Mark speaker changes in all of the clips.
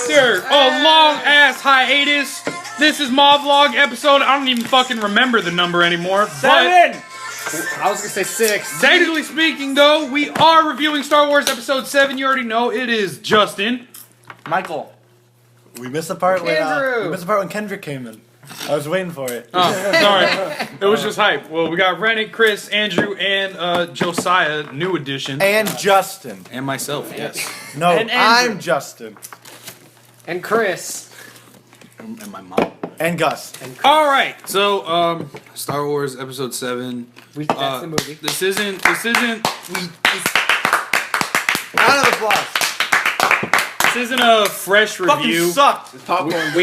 Speaker 1: After a long-ass hiatus, this is M0V.log episode. I don't even fucking remember the number anymore.
Speaker 2: 7! I was gonna say 6.
Speaker 1: Technically speaking, though, we are reviewing Star Wars Episode 7. You already know it is Justin.
Speaker 2: Michael.
Speaker 3: We missed the part
Speaker 2: Andrew.
Speaker 3: when Kendrick came in. I was waiting for it.
Speaker 1: Oh, sorry. It was just hype. Well, we got Renick, Chris, Andrew, and Josiah, new edition.
Speaker 3: And Justin.
Speaker 1: And myself, yes.
Speaker 3: No,
Speaker 2: And Andrew.
Speaker 3: I'm Justin.
Speaker 2: And Chris.
Speaker 1: And my mom.
Speaker 3: And Gus.
Speaker 1: All right, so Star Wars Episode 7.
Speaker 2: That's the movie.
Speaker 1: This isn't.
Speaker 3: Round of applause.
Speaker 1: This isn't a fresh review.
Speaker 3: Fucking sucked.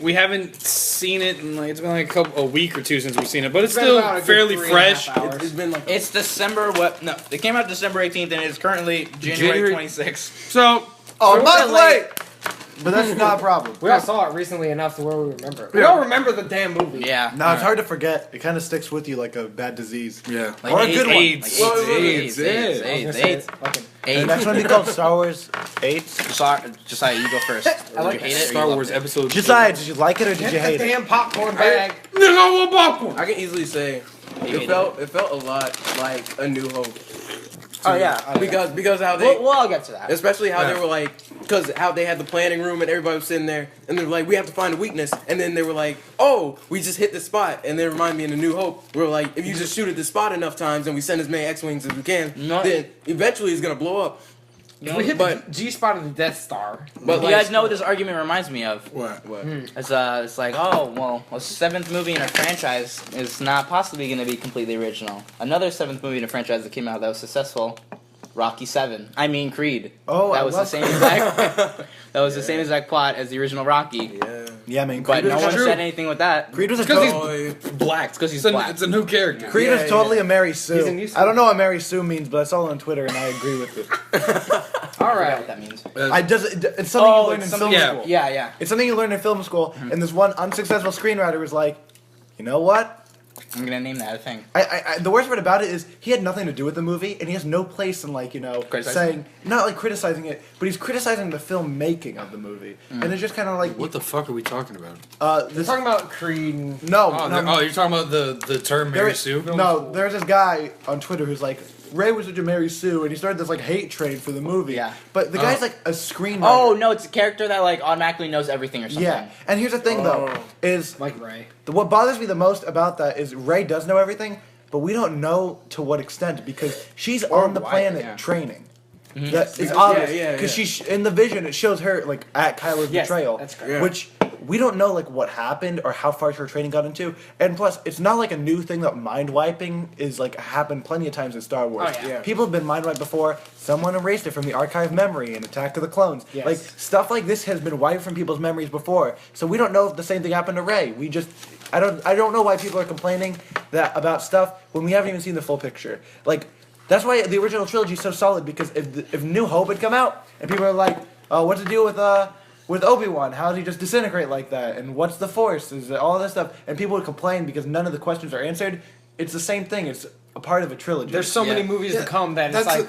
Speaker 1: We haven't seen it in it's been like a week or two since we've seen it, but it's
Speaker 2: It's been
Speaker 1: still
Speaker 2: about a good
Speaker 1: fairly
Speaker 2: 3.5
Speaker 1: fresh.
Speaker 2: hours.
Speaker 4: It's been like
Speaker 5: It's December, No, it came out December 18th and it's currently January 26th.
Speaker 1: So
Speaker 3: Oh,
Speaker 2: We're
Speaker 3: month
Speaker 2: late.
Speaker 3: late. But that's not a problem.
Speaker 2: We all saw it recently enough to where we remember. We all remember the damn movie.
Speaker 5: Yeah.
Speaker 3: No, it's hard to forget. It kind of sticks with you like a bad disease.
Speaker 1: yeah,
Speaker 5: Like
Speaker 3: Or a good one.
Speaker 1: AIDS.
Speaker 5: AIDS.
Speaker 3: The next one be called Star Wars 8.
Speaker 5: Josiah, you go first.
Speaker 2: I like
Speaker 5: Did you hate it?
Speaker 1: Star Wars Episode.
Speaker 3: Josiah, did you like it or did you
Speaker 2: Get
Speaker 3: hate
Speaker 2: the
Speaker 3: it?
Speaker 2: damn popcorn bag.
Speaker 1: Nigga, I want popcorn.
Speaker 4: I can easily say
Speaker 5: hated
Speaker 4: it felt a lot like A New Hope.
Speaker 5: Oh yeah.
Speaker 4: Because how they
Speaker 5: Well, I'll get to that.
Speaker 4: especially how
Speaker 1: Yeah.
Speaker 4: they were like, because how they had the planning room and everybody was sitting there, and they were like, we have to find a weakness, and then they were like, oh, we just hit the spot, and they remind me in A New Hope, we were like, if you just shoot at this spot enough times, and we send as many X-wings as we can,
Speaker 5: No.
Speaker 4: then eventually it's gonna blow up.
Speaker 2: If we hit
Speaker 4: but-
Speaker 2: the G-spot of the Death Star.
Speaker 4: But
Speaker 5: You guys know what this argument reminds me of?
Speaker 1: What?
Speaker 5: It's like, oh, well, a 7th movie in a franchise is not possibly going to be completely original. Another 7th movie in a franchise that came out that was successful, Rocky 7. I mean Creed.
Speaker 3: Oh,
Speaker 5: that
Speaker 3: I
Speaker 5: was the
Speaker 3: love
Speaker 5: same exact. That was the same exact plot as the original Rocky.
Speaker 4: Yeah.
Speaker 3: Yeah, man.
Speaker 5: But
Speaker 3: Creed
Speaker 5: no
Speaker 3: was
Speaker 5: one
Speaker 1: true.
Speaker 5: said anything with that.
Speaker 3: Creed was a
Speaker 1: Because
Speaker 3: to-
Speaker 1: he's
Speaker 5: Black. It's because he's
Speaker 1: it's
Speaker 5: black.
Speaker 1: a new character.
Speaker 3: Creed
Speaker 4: Yeah,
Speaker 3: is totally a Mary Sue.
Speaker 2: He's a new
Speaker 3: I don't know what Mary Sue means, but I saw it on Twitter and I agree with it.
Speaker 2: All
Speaker 5: I forgot what
Speaker 2: right.
Speaker 5: that means.
Speaker 3: It's something you learn in
Speaker 5: it's
Speaker 3: film
Speaker 5: something-
Speaker 1: yeah.
Speaker 3: school.
Speaker 5: Yeah.
Speaker 3: It's something you learn in film school, and this one unsuccessful screenwriter was like, you know what?
Speaker 5: I'm going to name that a thing.
Speaker 3: The worst part about it is he had nothing to do with the movie, and he has no place in
Speaker 5: Criticizing
Speaker 3: saying not like criticizing it, but he's criticizing the filmmaking of the movie, and it's just kind of like
Speaker 1: What the fuck are we talking about?
Speaker 2: We're
Speaker 3: this.
Speaker 2: talking about Creed. And
Speaker 3: No,
Speaker 1: You're talking about the term Mary Sue?
Speaker 3: No, there's this guy on Twitter who's like, Ray was such a Mary Sue, and he started this like hate train for the movie.
Speaker 5: Yeah.
Speaker 3: But the guy's like a screenwriter.
Speaker 5: Oh, no, it's a character that, like, automatically knows everything or something.
Speaker 3: Yeah, and here's the thing though, is
Speaker 2: like Ray.
Speaker 3: what bothers me the most about that is Ray does know everything, but we don't know to what extent because she's on the
Speaker 2: why,
Speaker 3: planet
Speaker 2: yeah.
Speaker 3: training.
Speaker 5: Mm-hmm.
Speaker 3: That is
Speaker 4: Yeah,
Speaker 3: obvious
Speaker 4: yeah,
Speaker 3: because
Speaker 4: yeah.
Speaker 3: she's in the vision. It shows her like at Kylo's
Speaker 2: Yes,
Speaker 3: betrayal,
Speaker 2: that's correct.
Speaker 4: Yeah.
Speaker 3: which we don't know like what happened or how far her training got into. And plus, it's not like a new thing that mind wiping is like happened plenty of times in Star Wars.
Speaker 2: Oh, yeah.
Speaker 3: People have been mind wiped before. Someone erased it from the archive memory in Attack of the Clones.
Speaker 2: Yes.
Speaker 3: Like stuff like this has been wiped from people's memories before. So we don't know if the same thing happened to Rey. I don't know why people are complaining about stuff when we haven't even seen the full picture. Like that's why the original trilogy is so solid because if New Hope had come out and people are like, what's the deal with Obi-Wan? How did he just disintegrate like that? And what's the Force? Is it all this stuff? And people would complain because none of the questions are answered. It's the same thing. It's a part of a trilogy.
Speaker 2: There's so many movies to come that it's like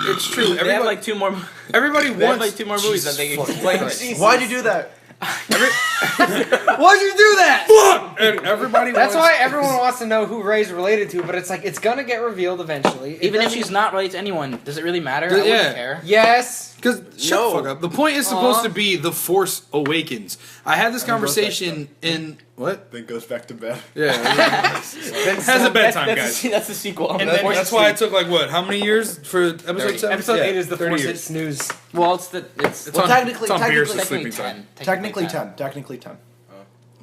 Speaker 1: It's true.
Speaker 5: They have, like, 2 more...
Speaker 1: Everybody
Speaker 5: They have,
Speaker 1: wants
Speaker 5: like, 2 more movies that they can explain it.
Speaker 3: Why'd you do that?
Speaker 2: why'd you do that?
Speaker 1: fuck, and everybody.
Speaker 2: That's
Speaker 1: wants,
Speaker 2: why everyone wants to know who Ray's related to, but it's like it's gonna get revealed eventually.
Speaker 5: Even if she's not related to anyone, does it really matter? I
Speaker 1: Yeah.
Speaker 5: wouldn't care.
Speaker 2: yes,
Speaker 1: Because shut
Speaker 4: No.
Speaker 1: the fuck up. The point is supposed to be the Force Awakens. I had this conversation in what?
Speaker 3: Then goes back to bed.
Speaker 1: Yeah, has a bedtime,
Speaker 5: That's
Speaker 1: guys.
Speaker 5: that's the sequel.
Speaker 1: And
Speaker 5: The
Speaker 1: then
Speaker 5: Force
Speaker 1: that's why it
Speaker 5: Asleep.
Speaker 1: took like what? How many years for episode
Speaker 5: 30.
Speaker 1: 7?
Speaker 2: episode 8 is the
Speaker 1: 30
Speaker 2: Force
Speaker 1: years.
Speaker 2: Hits snooze.
Speaker 5: Well, it's
Speaker 1: It's
Speaker 3: Well,
Speaker 1: on,
Speaker 3: technically-
Speaker 1: it's on Beerus'
Speaker 3: technically
Speaker 1: sleeping
Speaker 5: 10.
Speaker 1: time.
Speaker 3: Technically 10. Technically 10.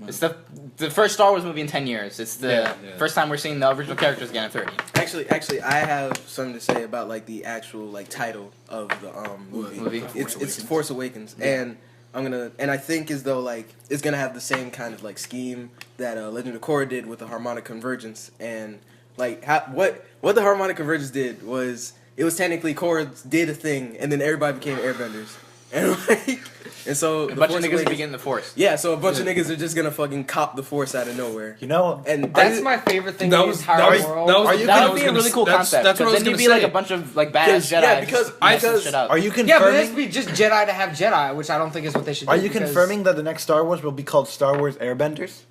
Speaker 5: It's the first Star Wars movie in 10 years. It's the
Speaker 1: Yeah.
Speaker 5: first time we're seeing the original characters again at 30.
Speaker 4: Actually, I have something to say about like the actual like title of the movie. It's Force Awakens, and I think as though like it's gonna have the same kind of like scheme that Legend of Korra did with the harmonic convergence, and like what the harmonic convergence did was it was technically Korra did a thing, and then everybody became airbenders, and like And so
Speaker 5: A bunch of niggas begin the Force.
Speaker 4: Yeah, so a bunch of niggas are just gonna fucking cop the Force out of nowhere.
Speaker 3: You know,
Speaker 4: And
Speaker 2: That's my favorite thing in the entire world.
Speaker 5: That would be a really cool concept.
Speaker 1: That's what I was
Speaker 5: then you'd
Speaker 1: gonna
Speaker 5: be
Speaker 1: say.
Speaker 5: like a bunch of like badass Jedi.
Speaker 4: Yeah, because
Speaker 3: are you
Speaker 2: Yeah, but it has to
Speaker 3: confirming?
Speaker 2: be just Jedi to have Jedi, which I don't think is what they should do.
Speaker 3: Are you
Speaker 2: because-
Speaker 3: confirming that the next Star Wars will be called Star Wars Airbenders?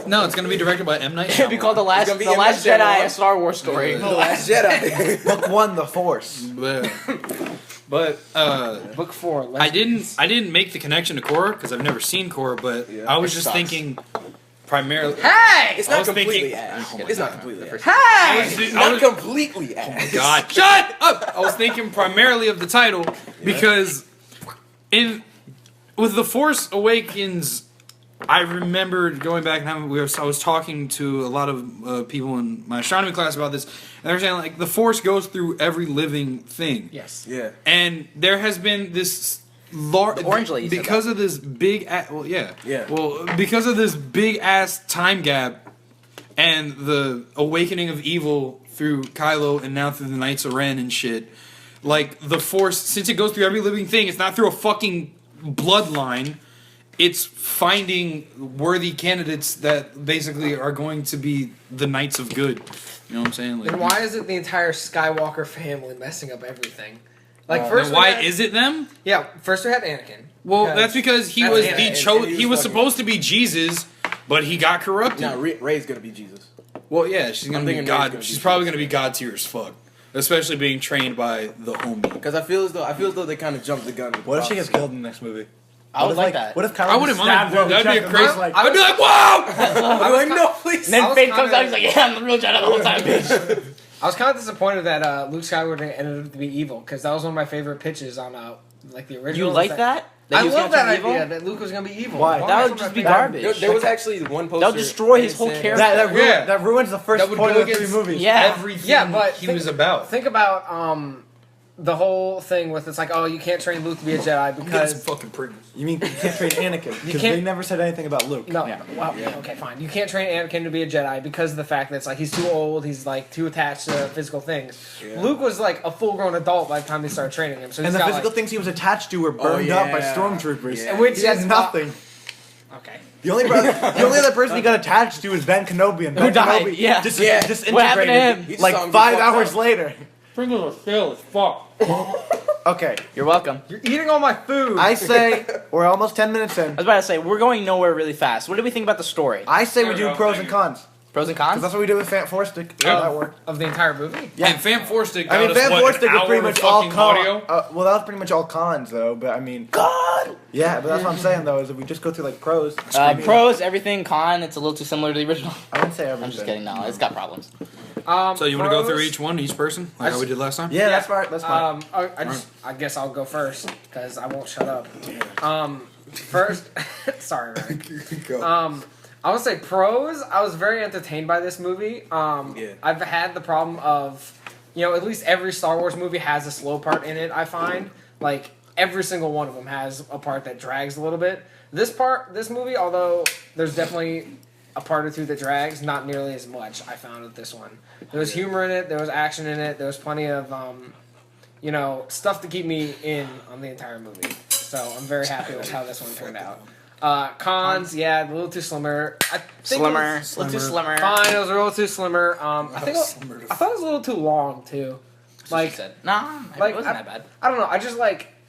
Speaker 1: No, it's gonna be directed by M. Night
Speaker 5: It'd be
Speaker 1: Shyamalan.
Speaker 5: called the Last
Speaker 4: gonna be in that
Speaker 5: Jedi,
Speaker 4: Jedi.
Speaker 5: a Star Wars story.
Speaker 4: The Last Jedi.
Speaker 3: Book 1, The Force.
Speaker 1: But
Speaker 2: Book 4.
Speaker 1: I didn't make the connection to Korra because I've never seen Korra, but
Speaker 4: Yeah.
Speaker 1: I was
Speaker 5: It
Speaker 1: just
Speaker 5: sucks.
Speaker 1: thinking primarily.
Speaker 2: Hey!
Speaker 4: It's
Speaker 1: I
Speaker 4: not
Speaker 1: was
Speaker 4: completely
Speaker 1: thinking-
Speaker 4: ass. It's not completely ass.
Speaker 2: Hey!
Speaker 4: Not completely ass.
Speaker 1: God, shut up! I was thinking primarily of the title because with The Force Awakens, I remembered going back and I was talking to a lot of people in my astronomy class about this, and they were saying like the Force goes through every living thing.
Speaker 2: Yes.
Speaker 4: Yeah.
Speaker 1: And there has been this large
Speaker 5: orange lady said
Speaker 1: because of this big because of this big ass time gap and the awakening of evil through Kylo and now through the Knights of Ren and shit. Like the Force, since it goes through every living thing, it's not through a fucking bloodline. It's finding worthy candidates that basically are going to be the Knights of Good. You know what I'm saying? Like,
Speaker 2: Then why is it the entire Skywalker family messing up everything? Like
Speaker 1: then
Speaker 2: first,
Speaker 1: why is it them?
Speaker 2: Yeah, first we had Anakin.
Speaker 1: Well, that's because he
Speaker 2: That's
Speaker 1: was
Speaker 2: Anakin,
Speaker 1: the
Speaker 2: and
Speaker 1: he was
Speaker 4: fucking-
Speaker 1: supposed to be Jesus, but he got corrupted.
Speaker 4: No, Rey's gonna be Jesus.
Speaker 1: Well, yeah, she's gonna be
Speaker 4: thinking Rey's
Speaker 1: God.
Speaker 4: gonna be
Speaker 1: She's
Speaker 4: Jesus.
Speaker 1: probably gonna be God tier as fuck, especially being trained by the homie.
Speaker 4: Because I feel as though they kind of jumped the gun. With
Speaker 3: What if she
Speaker 4: the
Speaker 3: gets killed in the next movie?
Speaker 5: I
Speaker 3: What
Speaker 5: would
Speaker 3: if,
Speaker 5: like that.
Speaker 3: What if Kylo
Speaker 1: I wouldn't
Speaker 3: stabs
Speaker 1: mind.
Speaker 3: her in the
Speaker 1: That'd be a
Speaker 3: chest
Speaker 1: crazy.
Speaker 3: and like,
Speaker 1: I'd be like, whoa!
Speaker 4: I'm like, no, please.
Speaker 5: And then
Speaker 2: I was
Speaker 5: Fate comes
Speaker 2: kinda-
Speaker 5: out, he's like, yeah, I'm the real Jedi the whole time, bitch.
Speaker 2: I was kind of disappointed that Luke Skywalker ended up to be evil because that was one of my favorite pitches on like the original.
Speaker 5: You like that?
Speaker 2: I
Speaker 5: he was
Speaker 2: love
Speaker 5: gonna
Speaker 2: that
Speaker 5: turn
Speaker 2: idea
Speaker 5: evil?
Speaker 2: that Luke was gonna be evil.
Speaker 3: Why?
Speaker 5: That
Speaker 2: That's
Speaker 5: would
Speaker 2: one
Speaker 5: just
Speaker 2: of
Speaker 5: be
Speaker 2: my favorite-
Speaker 5: garbage.
Speaker 4: There was actually one poster.
Speaker 5: That would destroy his whole
Speaker 4: saying-
Speaker 5: character.
Speaker 1: Yeah.
Speaker 3: that ruins the first
Speaker 1: That would
Speaker 3: point
Speaker 1: go
Speaker 3: of the 3
Speaker 1: against
Speaker 3: movies.
Speaker 5: Yeah.
Speaker 1: Everything
Speaker 2: Yeah, but
Speaker 1: he was about.
Speaker 2: Think about the whole thing with it's like, oh, you can't train Luke to be a Jedi
Speaker 1: That's
Speaker 2: because
Speaker 1: fucking pretty.
Speaker 3: You mean you can't train Anakin? Because
Speaker 2: can't-
Speaker 3: they never said anything about Luke.
Speaker 2: no,
Speaker 5: Yeah.
Speaker 2: well, okay, fine. You can't train Anakin to be a Jedi because of the fact that it's like he's too old, he's like too attached to physical things.
Speaker 4: Yeah.
Speaker 2: Luke was like a full-grown adult by the time they started training him, so
Speaker 3: And
Speaker 2: he's
Speaker 3: the
Speaker 2: got
Speaker 3: physical
Speaker 2: like,
Speaker 3: things he was attached to were burned up by
Speaker 4: yeah.
Speaker 3: stormtroopers.
Speaker 4: Yeah.
Speaker 2: which
Speaker 3: He had
Speaker 2: is
Speaker 3: nothing.
Speaker 2: Okay.
Speaker 3: The only other person he got attached to was Ben Kenobi, and Ben
Speaker 5: died,
Speaker 3: Kenobi
Speaker 5: yeah.
Speaker 3: just
Speaker 4: Yeah.
Speaker 3: disintegrated
Speaker 5: What happened to him?
Speaker 4: He just
Speaker 3: like
Speaker 4: saw him get
Speaker 3: 5
Speaker 4: fucked
Speaker 3: hours
Speaker 4: up.
Speaker 3: later.
Speaker 1: Pringles are stale as fuck.
Speaker 3: Okay,
Speaker 5: You're welcome.
Speaker 2: You're eating all my food.
Speaker 3: I say we're almost 10 minutes in.
Speaker 5: I was about to say, we're going nowhere really fast. What do we think about the story?
Speaker 3: I say we
Speaker 1: There we
Speaker 3: do
Speaker 1: go.
Speaker 3: pros and cons.
Speaker 5: Pros and
Speaker 3: Because
Speaker 5: cons?
Speaker 3: that's what we do with F0rce stick.
Speaker 1: Yeah.
Speaker 3: That worked.
Speaker 2: of the entire movie.
Speaker 3: Yeah.
Speaker 1: And F0rce
Speaker 3: I mean,
Speaker 1: got us, what,
Speaker 3: F0rce
Speaker 1: an
Speaker 3: stick was
Speaker 1: hour
Speaker 3: pretty
Speaker 1: of
Speaker 3: much all
Speaker 1: fucking audio?
Speaker 3: well, that was pretty much all cons, though. But I mean,
Speaker 5: God!
Speaker 3: yeah, but that's what I'm saying, though, is if we just go through like pros.
Speaker 5: Pros, everything. Con, it's a little too similar to the original.
Speaker 3: I wouldn't say everything.
Speaker 5: I'm just kidding. No, it's got problems.
Speaker 1: So you want to go through
Speaker 2: pros-
Speaker 1: each one, each person, like how we did last time?
Speaker 3: Yeah, that's fine. That's fine.
Speaker 2: I guess I'll go first because I won't shut up. First, sorry, Renick. I would say pros. I was very entertained by this movie. I've had the problem of, at least every Star Wars movie has a slow part in it. I find like every single one of them has a part that drags a little bit. This movie, although there's definitely a part or two that drags, not nearly as much. I found with this one. There was humor in it. There was action in it. There was plenty of stuff to keep me in on the entire movie. So I'm very happy with how this one turned out. Cons, yeah, a little too slimmer. I think
Speaker 5: Slimmer.
Speaker 2: It
Speaker 5: A
Speaker 2: was,
Speaker 5: little too slimmer.
Speaker 2: fine, it was a little too slimmer. I thought it was a little too long too.
Speaker 5: Like, she said. Nah, it wasn't that bad.
Speaker 2: I don't know. I just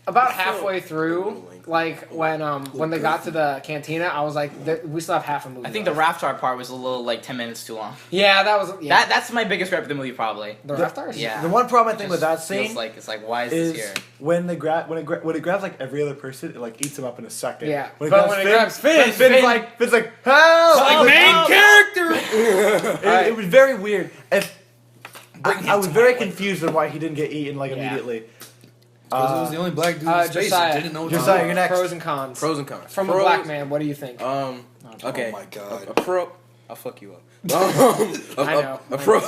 Speaker 2: about halfway through, when they got to the cantina, I was like, we still have half a movie.
Speaker 5: I think the
Speaker 2: left.
Speaker 5: Raftar part was a little 10 minutes too long.
Speaker 2: Yeah, that was
Speaker 5: That's my biggest gripe of the movie, probably.
Speaker 2: the Raftars.
Speaker 5: Yeah.
Speaker 3: The one problem I think
Speaker 5: Just
Speaker 3: with that
Speaker 5: feels
Speaker 3: scene
Speaker 5: like it's why is this here?
Speaker 3: when it grabs like every other person, it eats them up in a second.
Speaker 2: Yeah,
Speaker 3: When
Speaker 2: but when it grabs Finn,
Speaker 3: Finn's like help!
Speaker 1: Like main character.
Speaker 3: It was very weird. I was very
Speaker 1: to
Speaker 3: confused on why he didn't get eaten immediately.
Speaker 1: Because it was the only black dude in space
Speaker 2: Josiah.
Speaker 1: that didn't know what to
Speaker 3: Josiah,
Speaker 1: do.
Speaker 3: you're next.
Speaker 2: Pros and cons.
Speaker 4: Pros and cons.
Speaker 2: From a
Speaker 4: Pros,
Speaker 2: black man, what do you think?
Speaker 4: Okay.
Speaker 1: Oh my God.
Speaker 4: A pro. I'll fuck you up.
Speaker 2: I know.
Speaker 4: A pro.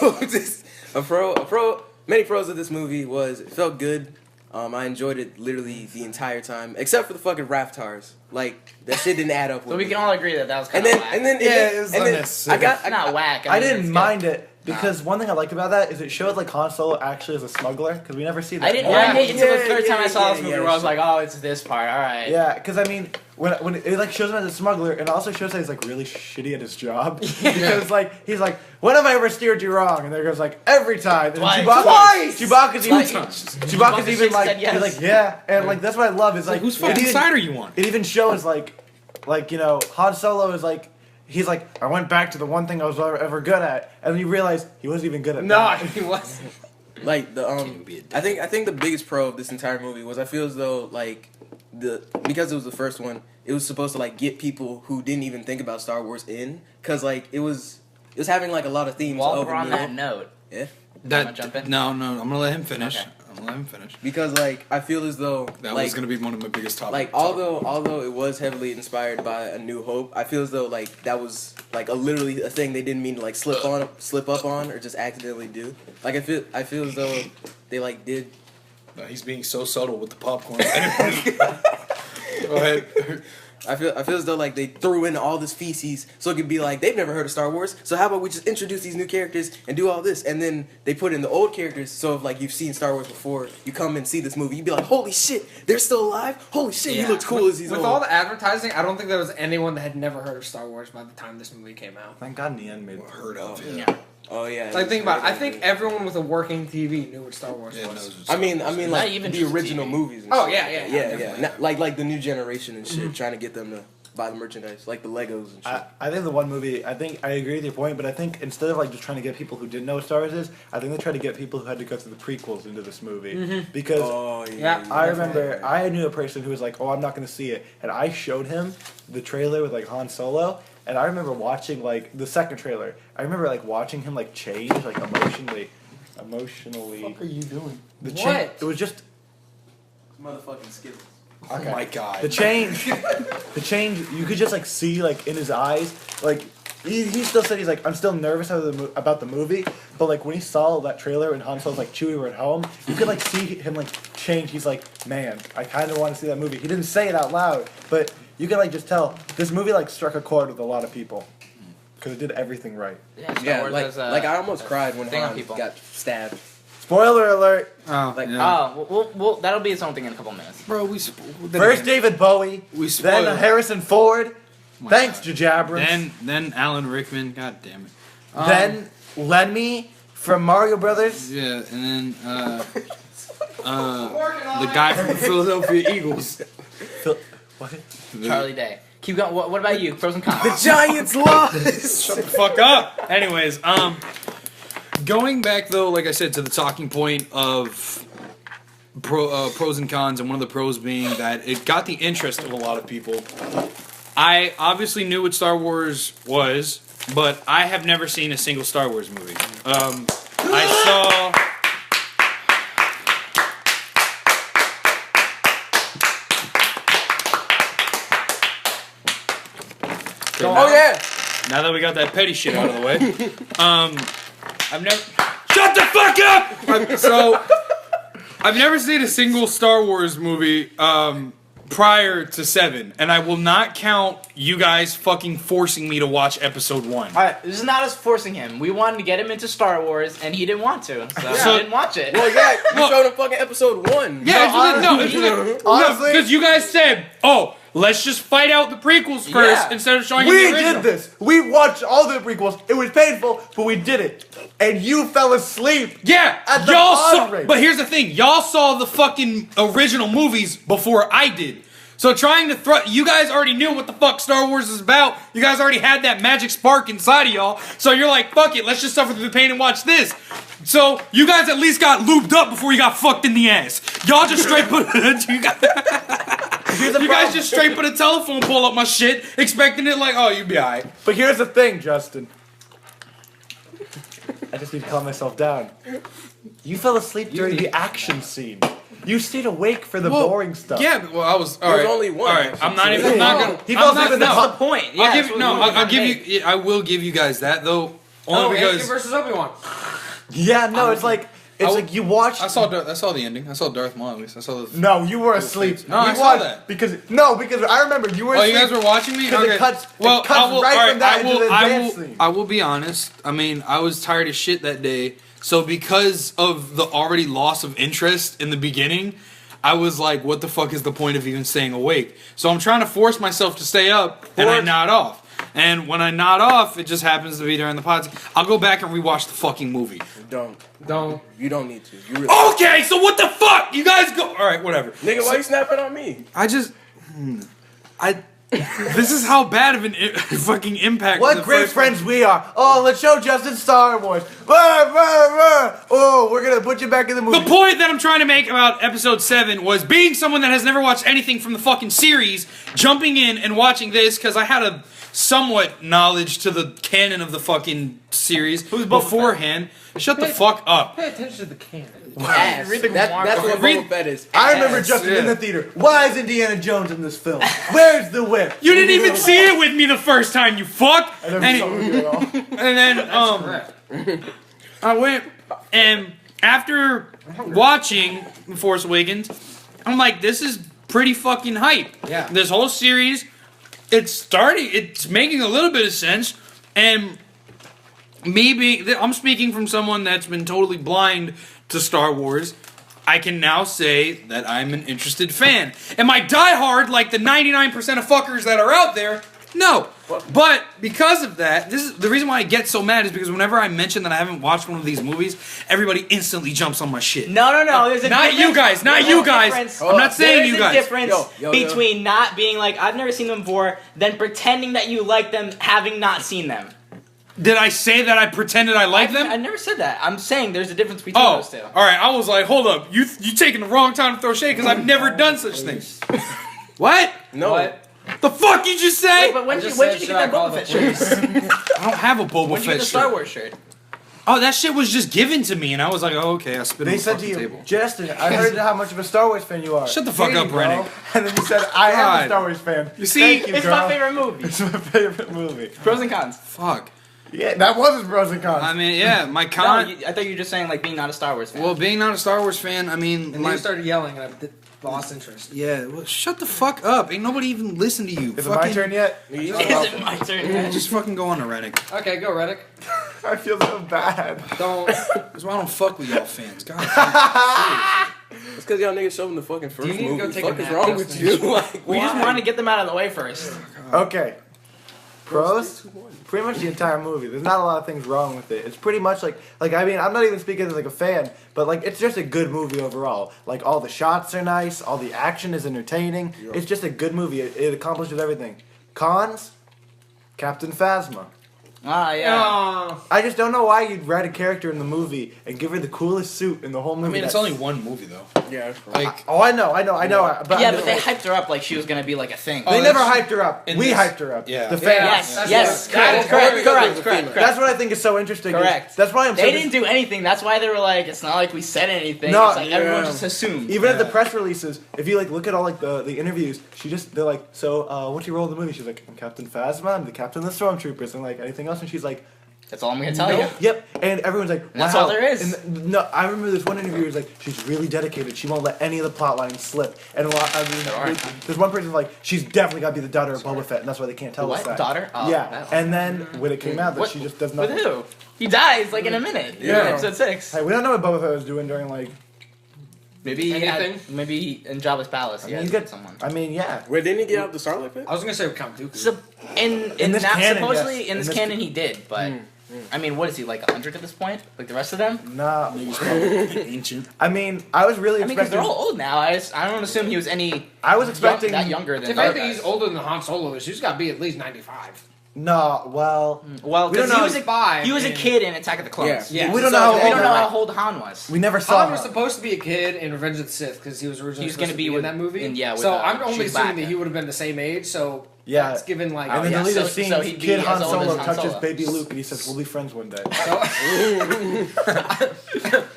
Speaker 4: Many pros of this movie was it felt good. I enjoyed it literally the entire time, except for the fucking Raftars. Like that shit didn't add up.
Speaker 5: So we can all agree that was
Speaker 4: and
Speaker 5: kind
Speaker 4: then,
Speaker 5: of whack.
Speaker 4: and then
Speaker 1: it was unnecessary.
Speaker 5: It's not whack.
Speaker 3: I
Speaker 5: mean,
Speaker 3: didn't
Speaker 5: it's
Speaker 3: mind it because one thing I liked about that is it showed like Han Solo actually as a smuggler because we never see that.
Speaker 5: I didn't
Speaker 2: Yeah,
Speaker 5: like it until the
Speaker 4: yeah,
Speaker 5: third time I
Speaker 4: yeah,
Speaker 5: saw this
Speaker 4: yeah,
Speaker 5: movie
Speaker 4: yeah,
Speaker 5: where I was like, oh, it's this part. All right.
Speaker 3: Yeah, because I mean, when it like shows him as a smuggler, and also shows that he's like really shitty at his job. Because like he's like, when have I ever steered you wrong? And there goes like every time. And
Speaker 5: Twice.
Speaker 3: Chewbacca's even like
Speaker 5: said yes.
Speaker 3: he's like yeah, and like that's what I love is
Speaker 1: Like,
Speaker 3: like
Speaker 1: whose fucking side are you on?
Speaker 3: It even shows like you know Han Solo is like. He's like, I went back to the one thing I was ever good at, and then you realize he wasn't even good at
Speaker 2: No,
Speaker 3: that.
Speaker 2: he wasn't.
Speaker 4: Like the I think the biggest pro of this entire movie was I feel as though like because it was the first one, it was supposed to like get people who didn't even think about Star Wars in, cause like it was having like a lot of themes.
Speaker 5: While
Speaker 4: of
Speaker 5: we're on that note,
Speaker 4: yeah.
Speaker 1: That
Speaker 5: jump in?
Speaker 1: no, I'm gonna let him finish.
Speaker 5: Okay.
Speaker 1: I'm gonna let him finish.
Speaker 4: Because like I feel as though
Speaker 1: That
Speaker 4: like,
Speaker 1: was gonna be one of my biggest topics.
Speaker 4: like although it was heavily inspired by A New Hope, I feel as though like that was like literally a thing they didn't mean to like slip up on or just accidentally do. Like I feel as though they like did.
Speaker 1: No, he's being so subtle with the popcorn. Go ahead.
Speaker 4: I feel as though like they threw in all this feces so it could be like they've never heard of Star Wars, so how about we just introduce these new characters and do all this, and then they put in the old characters, so if like you've seen Star Wars before, you come and see this movie, you'd be like, holy shit, they're still alive, holy shit, he looks cool as he's
Speaker 2: With
Speaker 4: old.
Speaker 2: all the advertising, I don't think there was anyone that had never heard of Star Wars by the time this movie came out.
Speaker 3: Thank God in the end made
Speaker 1: Heard of it.
Speaker 5: yeah.
Speaker 4: Oh yeah.
Speaker 2: Like think about it. I think everyone with a working TV knew what Star Wars
Speaker 1: Yeah,
Speaker 2: was.
Speaker 1: no,
Speaker 4: I mean
Speaker 5: Not
Speaker 4: like
Speaker 5: even
Speaker 4: the
Speaker 5: just
Speaker 4: original
Speaker 5: TV.
Speaker 4: movies. And
Speaker 2: Oh,
Speaker 4: shit.
Speaker 2: yeah.
Speaker 4: yeah. Not, like the new generation and shit, trying to get them to buy the merchandise, like the Legos and shit.
Speaker 3: I think the one movie, I think I agree with your point, but I think instead of like just trying to get people who didn't know what Star Wars is, I think they tried to get people who had to go through the prequels into this movie. Because
Speaker 4: Oh
Speaker 2: Yeah.
Speaker 3: I remember I knew a person who was like, oh, I'm not going to see it. And I showed him the trailer with like Han Solo. And I remember watching like the second trailer. I remember like watching him like change like emotionally.
Speaker 1: What are you doing?
Speaker 3: The
Speaker 2: What?
Speaker 3: change. It was just
Speaker 4: Motherfucking Skittles.
Speaker 1: Oh my god.
Speaker 3: the change. The change. You could just like see like in his eyes. Like he still said he's like I'm still nervous about the movie. But like when he saw that trailer and Han Solo's like Chewie were at home, you could like see him like change. He's like, man, I kind of want to see that movie. He didn't say it out loud, but you can like just tell this movie like struck a chord with a lot of people because it did everything right.
Speaker 5: Yeah, Star
Speaker 4: Yeah,
Speaker 5: Wars
Speaker 4: like
Speaker 5: has,
Speaker 4: I almost cried when
Speaker 5: thing on
Speaker 4: Han
Speaker 5: people.
Speaker 4: got stabbed.
Speaker 3: Spoiler alert!
Speaker 1: Oh,
Speaker 4: Like,
Speaker 1: yeah.
Speaker 5: Oh, well, that'll be its own thing in a couple minutes.
Speaker 1: Bro, we
Speaker 3: First David Bowie,
Speaker 1: we spoiled.
Speaker 3: then Harrison Ford.
Speaker 1: my
Speaker 3: Thanks,
Speaker 1: God.
Speaker 3: J.J. Abrams.
Speaker 1: Then Alan Rickman. God damn it.
Speaker 3: Then Lemmy from Mario Brothers.
Speaker 1: Yeah, and then the guy from the Philadelphia Eagles.
Speaker 3: What?
Speaker 5: Charlie Day. Keep going. What about you? Pros and cons.
Speaker 4: the Giants lost.
Speaker 1: Shut the fuck up. Anyways, going back though, like I said, to the talking point of pros and cons, and one of the pros being that it got the interest of a lot of people. I obviously knew what Star Wars was, but I have never seen a single Star Wars movie. I saw.
Speaker 4: Oh yeah.
Speaker 1: Now that we got that petty shit out of the way, I've never. Shut the fuck up! I've never seen a single Star Wars movie prior to 7, and I will not count you guys fucking forcing me to watch Episode 1.
Speaker 5: Alright, this is not us forcing him. We wanted to get him into Star Wars, and he didn't want to, so he didn't watch it.
Speaker 4: Well, yeah, you showed him fucking Episode 1.
Speaker 1: Yeah,
Speaker 3: honestly,
Speaker 1: because you guys said, "Oh, let's just fight out the prequels first instead of showing you
Speaker 3: We
Speaker 1: the original."
Speaker 3: did this. We watched all the prequels. It was painful, but we did it. And you fell asleep.
Speaker 1: Yeah,
Speaker 3: At the
Speaker 1: y'all
Speaker 3: pod
Speaker 1: saw.
Speaker 3: race.
Speaker 1: But here's the thing: y'all saw the fucking original movies before I did. So trying to you guys already knew what the fuck Star Wars is about. You guys already had that magic spark inside of y'all. So you're like, fuck it, let's just suffer through the pain and watch this. So you guys at least got lubed up before you got fucked in the ass. Y'all just straight put you guys just straight put a telephone pole up my shit, expecting it like, oh, you'd be alright.
Speaker 3: But here's the thing, Justin. I just need to calm myself down. You fell asleep during the action scene. You stayed awake for the boring stuff.
Speaker 1: Yeah, but, well, I was. All
Speaker 4: There's
Speaker 1: right,
Speaker 4: only one
Speaker 1: All right,
Speaker 4: action
Speaker 1: I'm not
Speaker 4: scene.
Speaker 1: even. I'm not gonna.
Speaker 3: He
Speaker 1: I'm
Speaker 3: falls
Speaker 1: not-
Speaker 3: asleep in the
Speaker 1: no,
Speaker 3: top.
Speaker 5: That's the point. Yeah,
Speaker 1: I'll give
Speaker 5: that's
Speaker 1: you.
Speaker 5: what
Speaker 1: No,
Speaker 5: we were
Speaker 1: I'll
Speaker 5: trying to
Speaker 1: give
Speaker 5: make.
Speaker 1: you. I will give you guys that though.
Speaker 2: Oh,
Speaker 1: Only
Speaker 2: Anakin
Speaker 1: because.
Speaker 2: versus Obi-Wan.
Speaker 3: Yeah, no, it's like It's like you watched.
Speaker 1: I saw the ending. I saw Darth Maul at least. I saw the.
Speaker 3: No, you were asleep.
Speaker 1: No, I
Speaker 3: We
Speaker 1: saw
Speaker 3: watched-
Speaker 1: that.
Speaker 3: because I remember you were.
Speaker 1: Oh,
Speaker 3: asleep
Speaker 1: you guys were watching me?
Speaker 3: because
Speaker 1: Okay.
Speaker 3: it cuts.
Speaker 1: Well,
Speaker 3: it cuts
Speaker 1: I will,
Speaker 3: right
Speaker 1: all right,
Speaker 3: from that
Speaker 1: I will,
Speaker 3: into the
Speaker 1: I
Speaker 3: dance
Speaker 1: will,
Speaker 3: scene.
Speaker 1: I will be honest. I mean, I was tired as shit that day. So because of the already loss of interest in the beginning, I was like, what the fuck is the point of even staying awake? So I'm trying to force myself to stay up, and I nod off. And when I nod off, it just happens to be during the podcast. I'll go back and rewatch the fucking movie.
Speaker 4: Don't. You don't need to. You really
Speaker 1: Okay, so what the fuck? You guys go. All right, whatever.
Speaker 4: Nigga, why you snapping on me?
Speaker 1: This is how bad of an fucking impact.
Speaker 3: What
Speaker 1: the
Speaker 3: great
Speaker 1: first-
Speaker 3: friends we are! Oh, let's show Justin Star Wars. Oh, we're gonna put you back in the movie.
Speaker 1: The point that I'm trying to make about episode 7 was being someone that has never watched anything from the fucking series, jumping in and watching this because I had a somewhat knowledge to the canon of the fucking series beforehand. Shut the fuck up.
Speaker 2: Pay attention to the canon.
Speaker 5: Yes.
Speaker 4: That's what Boba Fett is.
Speaker 3: I remember Justin in the theater. Why is Indiana Jones in this film? Where's the whip?
Speaker 1: You didn't even see it with me the first time, you fuck.
Speaker 3: I never saw it at all.
Speaker 1: And then I went and after watching The Force Awakens, I'm like, this is pretty fucking hype.
Speaker 2: Yeah.
Speaker 1: This whole series, it's making a little bit of sense, and I'm speaking from someone that's been totally blind to Star Wars. I can now say that I'm an interested fan. Am I diehard like the 99% of fuckers that are out there? No. But because of that, this is the reason why I get so mad is because whenever I mention that I haven't watched one of these movies, everybody instantly jumps on my shit.
Speaker 5: No. There's a
Speaker 1: Not you guys. Not you guys. I'm not saying you guys.
Speaker 5: There's a difference
Speaker 4: Yo.
Speaker 5: between not being like, I've never seen them before, than pretending that you like them having not seen them.
Speaker 1: Did I say that I pretended I liked them?
Speaker 5: I never said that. I'm saying there's a difference between
Speaker 1: Oh,
Speaker 5: those two.
Speaker 1: all right. I was like, hold up. You taking the wrong time to throw shade because I've never done such things. What?
Speaker 4: No.
Speaker 2: What?
Speaker 1: The fuck you just say?
Speaker 5: Wait, but when
Speaker 2: I
Speaker 5: did
Speaker 2: just
Speaker 5: you
Speaker 2: said,
Speaker 5: get
Speaker 2: should
Speaker 5: that
Speaker 2: I call
Speaker 5: Boba
Speaker 2: the
Speaker 5: Fett shirt?
Speaker 1: I don't have a Boba
Speaker 5: When did you
Speaker 1: Fett
Speaker 5: get the Star
Speaker 1: shirt.
Speaker 5: Wars shirt?
Speaker 1: Oh, that shit was just given to me, and I was like, oh, okay. I spit
Speaker 3: They
Speaker 1: on the
Speaker 3: said to
Speaker 1: fucking
Speaker 3: you,
Speaker 1: table.
Speaker 3: Justin, I heard how much of a Star Wars fan you are.
Speaker 1: Shut the fuck
Speaker 3: Here
Speaker 1: up,
Speaker 3: you go.
Speaker 1: Renick.
Speaker 3: And then you said, I am
Speaker 1: God.
Speaker 3: a Star Wars fan.
Speaker 1: You see,
Speaker 3: Thank you,
Speaker 5: It's
Speaker 3: girl.
Speaker 5: my favorite movie.
Speaker 3: It's my favorite movie.
Speaker 5: Pros and cons.
Speaker 1: Fuck.
Speaker 3: Yeah, that was his pros and cons.
Speaker 1: I mean, yeah, my
Speaker 5: No,
Speaker 1: con.
Speaker 5: I thought you were just saying like being not a Star Wars fan.
Speaker 1: Well, being not a Star Wars fan, I mean,
Speaker 2: And then
Speaker 1: my
Speaker 2: you started yelling, and I lost interest.
Speaker 1: yeah. Well, shut the fuck up. Ain't nobody even listen to you.
Speaker 3: Is it my turn yet?
Speaker 5: Is it my turn?
Speaker 1: Just fucking go on to Renick.
Speaker 2: Okay, go, Renick.
Speaker 3: I feel so bad.
Speaker 2: Don't.
Speaker 1: That's why I don't fuck with y'all fans. God.
Speaker 4: It's because y'all niggas showing the fucking first
Speaker 2: you need to
Speaker 4: movie.
Speaker 2: go take
Speaker 4: Fuck
Speaker 2: a
Speaker 4: is
Speaker 2: nap,
Speaker 4: wrong with
Speaker 2: Justin?
Speaker 4: you? Like,
Speaker 5: We just wanted to get them out of the way first.
Speaker 3: Okay. Pros? Pretty much the entire movie. There's not a lot of things wrong with it. It's pretty much like I mean, I'm not even speaking as like a fan, but like it's just a good movie overall. Like all the shots are nice, all the action is entertaining. It's just a good movie. It accomplishes everything. Cons? Captain Phasma.
Speaker 5: Ah, yeah.
Speaker 3: I just don't know why you'd write a character in the movie and give her the coolest suit in the whole movie.
Speaker 1: I mean, it's only one movie though.
Speaker 4: yeah.
Speaker 1: Like,
Speaker 3: Oh, I know. But
Speaker 5: Yeah, but they hyped her up like she was gonna be like a thing.
Speaker 3: they
Speaker 1: Oh,
Speaker 3: never
Speaker 1: that's-
Speaker 3: hyped her up.
Speaker 1: in
Speaker 3: We
Speaker 1: this-
Speaker 3: hyped her up.
Speaker 1: Yeah.
Speaker 3: The fans.
Speaker 5: Yes,
Speaker 2: That's
Speaker 5: yes,
Speaker 2: what-
Speaker 5: correct.
Speaker 3: That's what I think is so interesting.
Speaker 5: Correct.
Speaker 3: That's why I'm.
Speaker 5: They didn't do anything. That's why they were like, it's not like we said anything.
Speaker 3: No,
Speaker 5: it's like everyone
Speaker 4: yeah.
Speaker 5: just assumed.
Speaker 3: Even at the press releases, if you like look at all like the interviews, they're like, so what's your role in the movie? She's like, I'm Captain Phasma, I'm the captain of the stormtroopers, and like anything else, and she's like,
Speaker 5: That's all I'm gonna tell you.
Speaker 3: yep. And everyone's like, wow.
Speaker 5: That's all there is.
Speaker 3: And no, I remember this one interview was like, she's really dedicated. She won't let any of the plot lines slip. And a lot, there's one person like, she's definitely got to be the daughter of Boba Fett, and that's why they can't tell us
Speaker 5: What?
Speaker 3: that.
Speaker 5: Daughter? Oh,
Speaker 3: yeah.
Speaker 5: that-
Speaker 3: And then when it came out that
Speaker 5: What?
Speaker 3: she just does
Speaker 5: With
Speaker 3: nothing.
Speaker 5: who? He dies like in a minute.
Speaker 3: Yeah.
Speaker 5: In episode 6.
Speaker 3: Hey, we don't know what Boba Fett was doing during like.
Speaker 5: Maybe
Speaker 2: Anything?
Speaker 5: maybe in Jabba's palace.
Speaker 3: I
Speaker 5: He
Speaker 3: mean,
Speaker 5: had
Speaker 3: you get
Speaker 5: someone.
Speaker 3: I mean, yeah.
Speaker 4: Wait, didn't he get out the Starlight Pit?
Speaker 2: I was gonna say Count Dooku.
Speaker 5: So in
Speaker 3: this
Speaker 5: that,
Speaker 3: canon,
Speaker 5: supposedly
Speaker 3: yes.
Speaker 5: in this
Speaker 3: In this
Speaker 5: canon he did, but I mean, what is he like 100 at this point? Like the rest of them?
Speaker 3: Nah.
Speaker 1: ancient.
Speaker 3: I mean, I was really
Speaker 5: I mean, because
Speaker 3: expecting.
Speaker 5: they're all old now. I don't assume he was any
Speaker 3: I was expecting
Speaker 5: that younger than
Speaker 2: If
Speaker 5: the other
Speaker 2: anything, he's
Speaker 5: guys.
Speaker 2: older than Han Solo is. He's got to be at least 95.
Speaker 3: No, well,
Speaker 5: Well,
Speaker 3: We don't
Speaker 5: because he
Speaker 3: know.
Speaker 5: was a
Speaker 2: 5.
Speaker 5: he was a
Speaker 2: and-
Speaker 5: kid in Attack of the Clones.
Speaker 2: Yeah.
Speaker 3: we don't know how
Speaker 5: We
Speaker 3: old.
Speaker 5: don't know how old Han was.
Speaker 3: We never saw
Speaker 2: Han was
Speaker 3: her.
Speaker 2: supposed to be a kid in Revenge of the Sith because he was originally
Speaker 5: He was
Speaker 2: supposed
Speaker 5: gonna
Speaker 2: to
Speaker 5: be
Speaker 2: in
Speaker 5: with-
Speaker 2: that movie.
Speaker 5: with,
Speaker 2: so I'm only
Speaker 5: Chewbacca.
Speaker 2: assuming that he would have been the same age. So
Speaker 3: Yeah.
Speaker 2: that's given like.
Speaker 3: And then
Speaker 5: yeah,
Speaker 3: the leader
Speaker 5: so-
Speaker 3: scene,
Speaker 5: so he'd be
Speaker 3: kid
Speaker 5: as
Speaker 3: Han
Speaker 5: old as
Speaker 3: Solo
Speaker 5: Han
Speaker 3: touches
Speaker 5: Solo.
Speaker 3: baby Luke, and he says, "We'll be friends one day."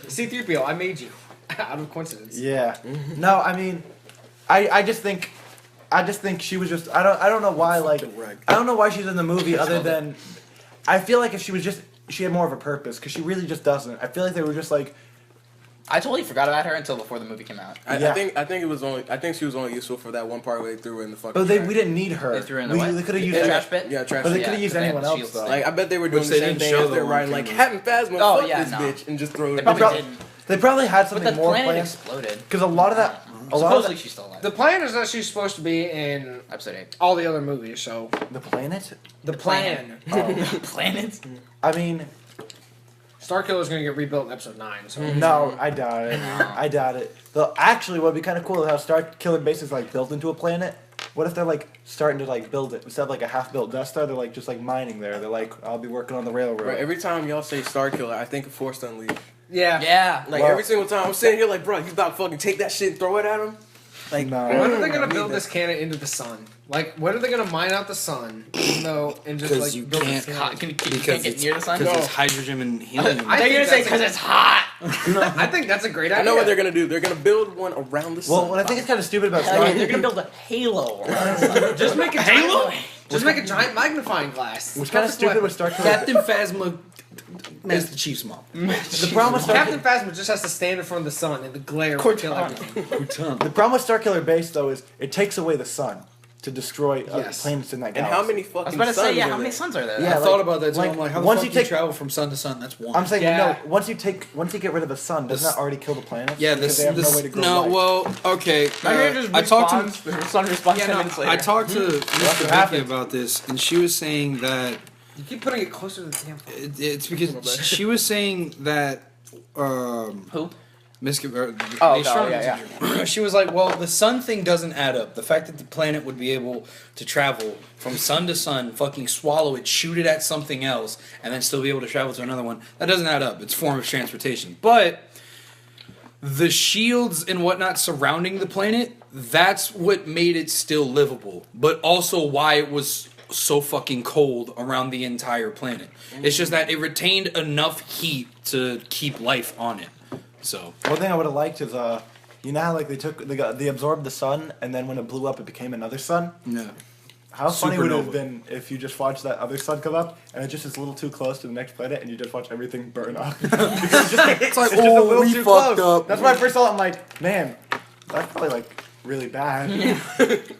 Speaker 2: C-3PO, I made you out of coincidence.
Speaker 3: Yeah. No, I mean, I just think she was just. I don't know why. Like, I don't know why she's in the movie other than. I feel like if she was just, she had more of a purpose because she really just doesn't. I feel like they were just like,
Speaker 5: I totally forgot about her until before the movie came out.
Speaker 4: I think she was only useful for that one part where they threw her in the fucking.
Speaker 3: But we didn't need her.
Speaker 5: They threw her in the what?
Speaker 3: They could have used
Speaker 5: the trash pit.
Speaker 4: Yeah, trash.
Speaker 3: But they
Speaker 4: pit.
Speaker 3: could have used anyone else though.
Speaker 4: Like I bet they were doing the same thing as they're writing like Captain Phasma, fuck this bitch, and just throw it.
Speaker 5: They probably didn't.
Speaker 3: They probably had something
Speaker 5: But the
Speaker 3: more
Speaker 5: planet
Speaker 3: planned.
Speaker 5: exploded.
Speaker 3: Because a lot of that.
Speaker 5: Supposedly she's still alive.
Speaker 2: The plan is that she's supposed to be in
Speaker 5: Episode 8.
Speaker 2: all the other movies. So
Speaker 3: The planet.
Speaker 2: the plan.
Speaker 5: Planet?
Speaker 3: I mean,
Speaker 2: Starkiller is going to get rebuilt in episode 9. So
Speaker 3: no, I doubt it. I doubt it. Though actually, what would be kind of cool is how Starkiller Base is like built into a planet. What if they're like starting to like build it instead of like a half-built Death Star? They're like just like mining there. They're like, I'll be working on the railroad.
Speaker 4: Bro, every time y'all say Starkiller, I think of Force Unleashed.
Speaker 2: yeah.
Speaker 4: Like every single time I'm sitting here like, bro, you about to fucking take that shit and throw it at him? Like,
Speaker 3: No.
Speaker 2: When are they going to build this cannon into the sun? Like, when are they going to mine out the sun? Even though, and just
Speaker 1: Because
Speaker 2: like
Speaker 1: you
Speaker 2: build
Speaker 1: can't-
Speaker 2: this
Speaker 5: Hot.
Speaker 2: cannon?
Speaker 5: Can you can't get near the sun?
Speaker 1: Because
Speaker 2: No.
Speaker 1: it's hydrogen and helium.
Speaker 2: I
Speaker 5: They're
Speaker 2: think
Speaker 5: gonna say
Speaker 2: that's
Speaker 5: because it's hot.
Speaker 2: I think that's a great idea.
Speaker 4: I know what they're gonna do. They're gonna build one around the sun.
Speaker 3: Well, what I think is kind of stupid about
Speaker 5: Hell yeah,
Speaker 3: Starkiller.
Speaker 5: they're gonna build a halo. around the sun.
Speaker 2: Just make a
Speaker 1: Halo?
Speaker 2: Just make a giant magnifying glass.
Speaker 3: What's kind of stupid with Starkiller.
Speaker 1: Captain Phasma is the Chief's mom.
Speaker 3: The problem with
Speaker 2: Captain
Speaker 3: Starkiller.
Speaker 2: Phasma just has to stand in front of the sun and the glare will kill everything.
Speaker 3: The problem with Starkiller Base though is it takes away the sun to destroy
Speaker 2: Yes.
Speaker 3: planets in that
Speaker 4: and
Speaker 3: galaxy.
Speaker 4: how many
Speaker 5: I was
Speaker 4: fucking
Speaker 5: about to
Speaker 4: suns
Speaker 5: say, yeah,
Speaker 4: are
Speaker 5: how many
Speaker 4: there?
Speaker 5: suns are there?
Speaker 3: Yeah,
Speaker 1: I
Speaker 3: like-
Speaker 1: thought about that too.
Speaker 3: like,
Speaker 1: I'm like, how the
Speaker 3: once
Speaker 1: fuck
Speaker 3: you
Speaker 1: do you
Speaker 3: take-
Speaker 1: travel from sun to sun? That's one.
Speaker 3: I'm saying
Speaker 2: Yeah.
Speaker 3: no. Once you get rid of the sun, doesn't that already kill the planets?
Speaker 1: Yeah,
Speaker 3: Because
Speaker 1: this.
Speaker 3: they have no way to grow
Speaker 1: No,
Speaker 3: life.
Speaker 1: well, okay.
Speaker 5: I talked to the sun responds
Speaker 1: Yeah,
Speaker 5: 10
Speaker 1: no,
Speaker 5: minutes later.
Speaker 1: I talked to Mr. Vicky
Speaker 3: happens.
Speaker 1: about this, and she was saying that
Speaker 2: You keep putting it closer to the damn phone.
Speaker 1: it's because she was saying that
Speaker 5: Who?
Speaker 1: the
Speaker 5: Oh,
Speaker 1: astronomy
Speaker 5: yeah,
Speaker 1: teacher. She was like, well, the sun thing doesn't add up. The fact that the planet would be able to travel from sun to sun, fucking swallow it, shoot it at something else, and then still be able to travel to another one, that doesn't add up. It's a form of transportation. But the shields and whatnot surrounding the planet, that's what made it still livable. But also why it was so fucking cold around the entire planet. It's just that it retained enough heat to keep life on it. So
Speaker 3: One thing I would have liked is you know how like they absorbed the sun and then when it blew up it became another sun.
Speaker 1: yeah.
Speaker 3: How funny would it have
Speaker 1: Supernova.
Speaker 3: been if you just watched that other sun come up and it just is a little too close to the next planet and you just watch everything burn up? It's
Speaker 1: like,
Speaker 3: just a
Speaker 1: oh,
Speaker 3: little
Speaker 1: we
Speaker 3: too
Speaker 1: fucked
Speaker 3: close.
Speaker 1: up.
Speaker 3: That's when I first saw it. I'm like, man, that's probably like really bad.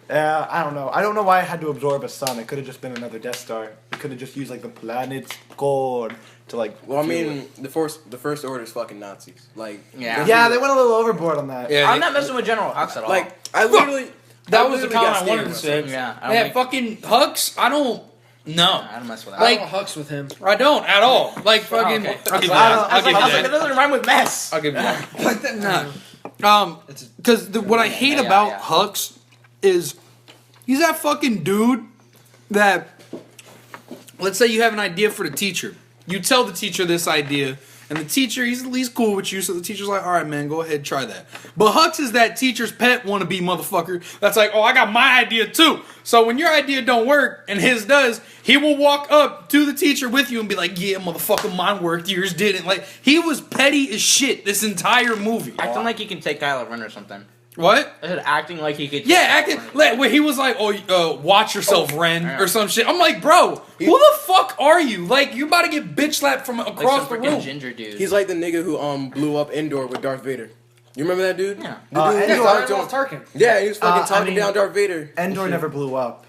Speaker 3: I don't know. I don't know why I had to absorb a sun. It could have just been another Death Star. It could have just used like the planet's core to like.
Speaker 4: Well, I
Speaker 3: fuel
Speaker 4: mean,
Speaker 3: it.
Speaker 4: the First Order is fucking Nazis. Like,
Speaker 5: Yeah.
Speaker 3: Yeah, they went a little overboard on that.
Speaker 1: Yeah,
Speaker 5: I'm not messing with General Hux at all.
Speaker 4: like I literally.
Speaker 1: that
Speaker 4: I
Speaker 1: was the
Speaker 4: literally got
Speaker 1: comment I wanted to
Speaker 4: scared
Speaker 1: say.
Speaker 5: Yeah, I don't
Speaker 1: Yeah,
Speaker 5: think-
Speaker 1: fucking Hux, I don't. No.
Speaker 5: I don't mess with that.
Speaker 1: Like-
Speaker 2: I don't hucks with him.
Speaker 1: I don't at all. Like fucking.
Speaker 5: okay.
Speaker 1: I'll give you
Speaker 3: I
Speaker 1: that.
Speaker 3: don't-
Speaker 1: I'll give you
Speaker 5: I was like,
Speaker 1: that.
Speaker 5: that doesn't rhyme with mess.
Speaker 1: I'll give you that.
Speaker 2: Like that,
Speaker 1: Nah. Because what I hate
Speaker 5: Yeah,
Speaker 1: about
Speaker 5: yeah.
Speaker 1: Hux is he's that fucking dude that, let's say you have an idea for the teacher. You tell the teacher this idea, and the teacher, he's cool with you, so the teacher's like, all right, man, go ahead, try that. But Hux is that teacher's pet wannabe motherfucker that's like, oh, I got my idea too. So when your idea don't work and his does, he will walk up to the teacher with you and be like, yeah, motherfucker, mine worked, yours didn't. Like, he was petty as shit this entire movie.
Speaker 5: Acting like he can take Kylo Ren or something.
Speaker 1: What?
Speaker 5: I said acting like he could.
Speaker 1: Yeah,
Speaker 5: take Kylo
Speaker 1: acting
Speaker 5: Ren.
Speaker 1: like where he was like, "Oh, watch yourself, Ren,"
Speaker 5: yeah.
Speaker 1: or some shit. I'm like, bro, who the fuck are you? Like, you about to get bitch slapped from
Speaker 5: Like
Speaker 1: across
Speaker 5: some
Speaker 1: the
Speaker 5: freaking
Speaker 1: room.
Speaker 5: ginger dude.
Speaker 4: He's like the nigga who blew up Endor with Darth Vader. You remember that dude?
Speaker 5: Yeah.
Speaker 4: The dude who
Speaker 3: Endor-
Speaker 4: talked to him.
Speaker 2: Tarkin.
Speaker 4: Yeah, he was fucking
Speaker 3: I
Speaker 4: talking
Speaker 3: mean,
Speaker 4: down Darth Vader.
Speaker 3: Endor never blew up.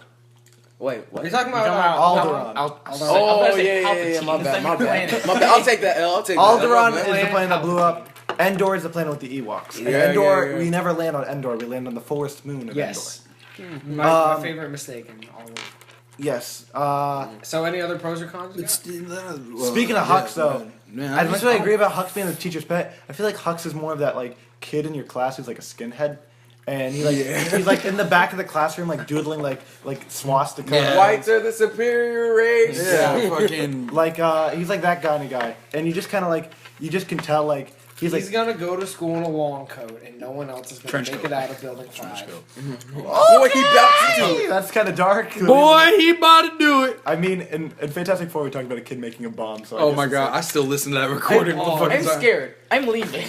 Speaker 4: Wait, what?
Speaker 2: You're talking
Speaker 5: You're
Speaker 2: about,
Speaker 5: talking
Speaker 3: Alderaan.
Speaker 4: Oh yeah, my bad. My bad. I'll take that L. I'll take that.
Speaker 3: Alderaan
Speaker 4: My
Speaker 3: is
Speaker 4: bad.
Speaker 3: the planet that blew up. Endor is the planet with the Ewoks. And
Speaker 4: Yeah,
Speaker 3: Endor,
Speaker 4: yeah.
Speaker 3: we never land on Endor. We land on the forest moon of
Speaker 2: Yes. My
Speaker 3: Um,
Speaker 2: favorite mistake in all of it.
Speaker 3: Endor. Yes.
Speaker 2: So any other pros or cons? you got?
Speaker 3: Speaking of Hux, though, as much as I agree about Hux being the teacher's pet, I feel like Hux is more of that like kid in your class who's like a skinhead, and he like he's like in the back of the classroom like doodling like swastika.
Speaker 1: Yeah.
Speaker 4: Whites are the superior race.
Speaker 1: Yeah, fucking.
Speaker 3: Like he's like that kind of guy, and you just kind of like you just can tell like he's like
Speaker 2: gonna go to school in a long coat, and no one else is gonna
Speaker 1: Trench
Speaker 2: make
Speaker 1: coat.
Speaker 2: it out of building 5.
Speaker 4: Boy, he about to do it.
Speaker 3: that's kind of dark.
Speaker 1: Boy, he about to do it.
Speaker 3: I mean, in Fantastic Four, we talked about a kid making a bomb. So I
Speaker 1: Oh
Speaker 3: guess
Speaker 1: my
Speaker 3: it's
Speaker 1: god,
Speaker 3: like-
Speaker 1: I still listen to that recording. all the fucking
Speaker 5: I'm
Speaker 1: time.
Speaker 5: scared. I'm leaving.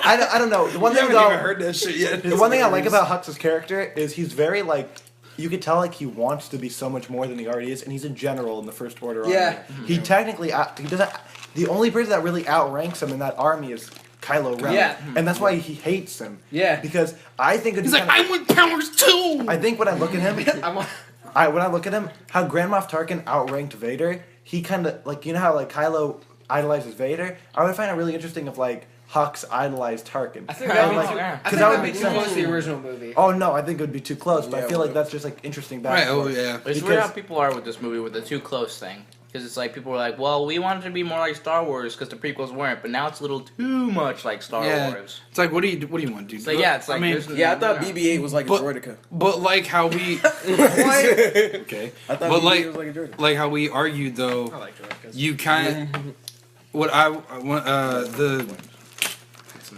Speaker 3: I don't know. The one
Speaker 1: You
Speaker 3: thing
Speaker 1: haven't even
Speaker 3: though,
Speaker 1: heard that shit yet.
Speaker 3: the one thing I like about Hux's character is he's very like. You could tell like he wants to be so much more than he already is, and he's a general in the First Order.
Speaker 2: Yeah.
Speaker 3: Army. He technically he doesn't. the only person that really outranks him in that army is Kylo Ren.
Speaker 2: Yeah.
Speaker 3: And that's why he hates him.
Speaker 2: Yeah.
Speaker 3: Because I think
Speaker 1: He's like, I want powers too!
Speaker 3: I think when I look at him, when I look at him, how Grand Moff Tarkin outranked Vader, he kind of, like, you know how, like, Kylo idolizes Vader? I would find it really interesting if, like, Hux idolized Tarkin.
Speaker 2: I think that would be too close to the original movie.
Speaker 3: Oh, no, I think it would be too close, but I feel like that's just, like, interesting backstory.
Speaker 1: Right, oh, yeah.
Speaker 5: It's weird how people are with this movie with the too close thing. Because it's like, people were like, well, we wanted to be more like Star Wars because the prequels weren't, but now it's a little too much like Star Wars.
Speaker 1: It's like, what do you want to do?
Speaker 5: So yeah, it's like,
Speaker 4: I thought BB-8 was like a droideka.
Speaker 1: But like how we... Okay.
Speaker 4: I thought
Speaker 1: but
Speaker 4: BB-8 was like a droideka.
Speaker 1: Like how we argued, though,
Speaker 2: I like droidekas.
Speaker 1: you kind of...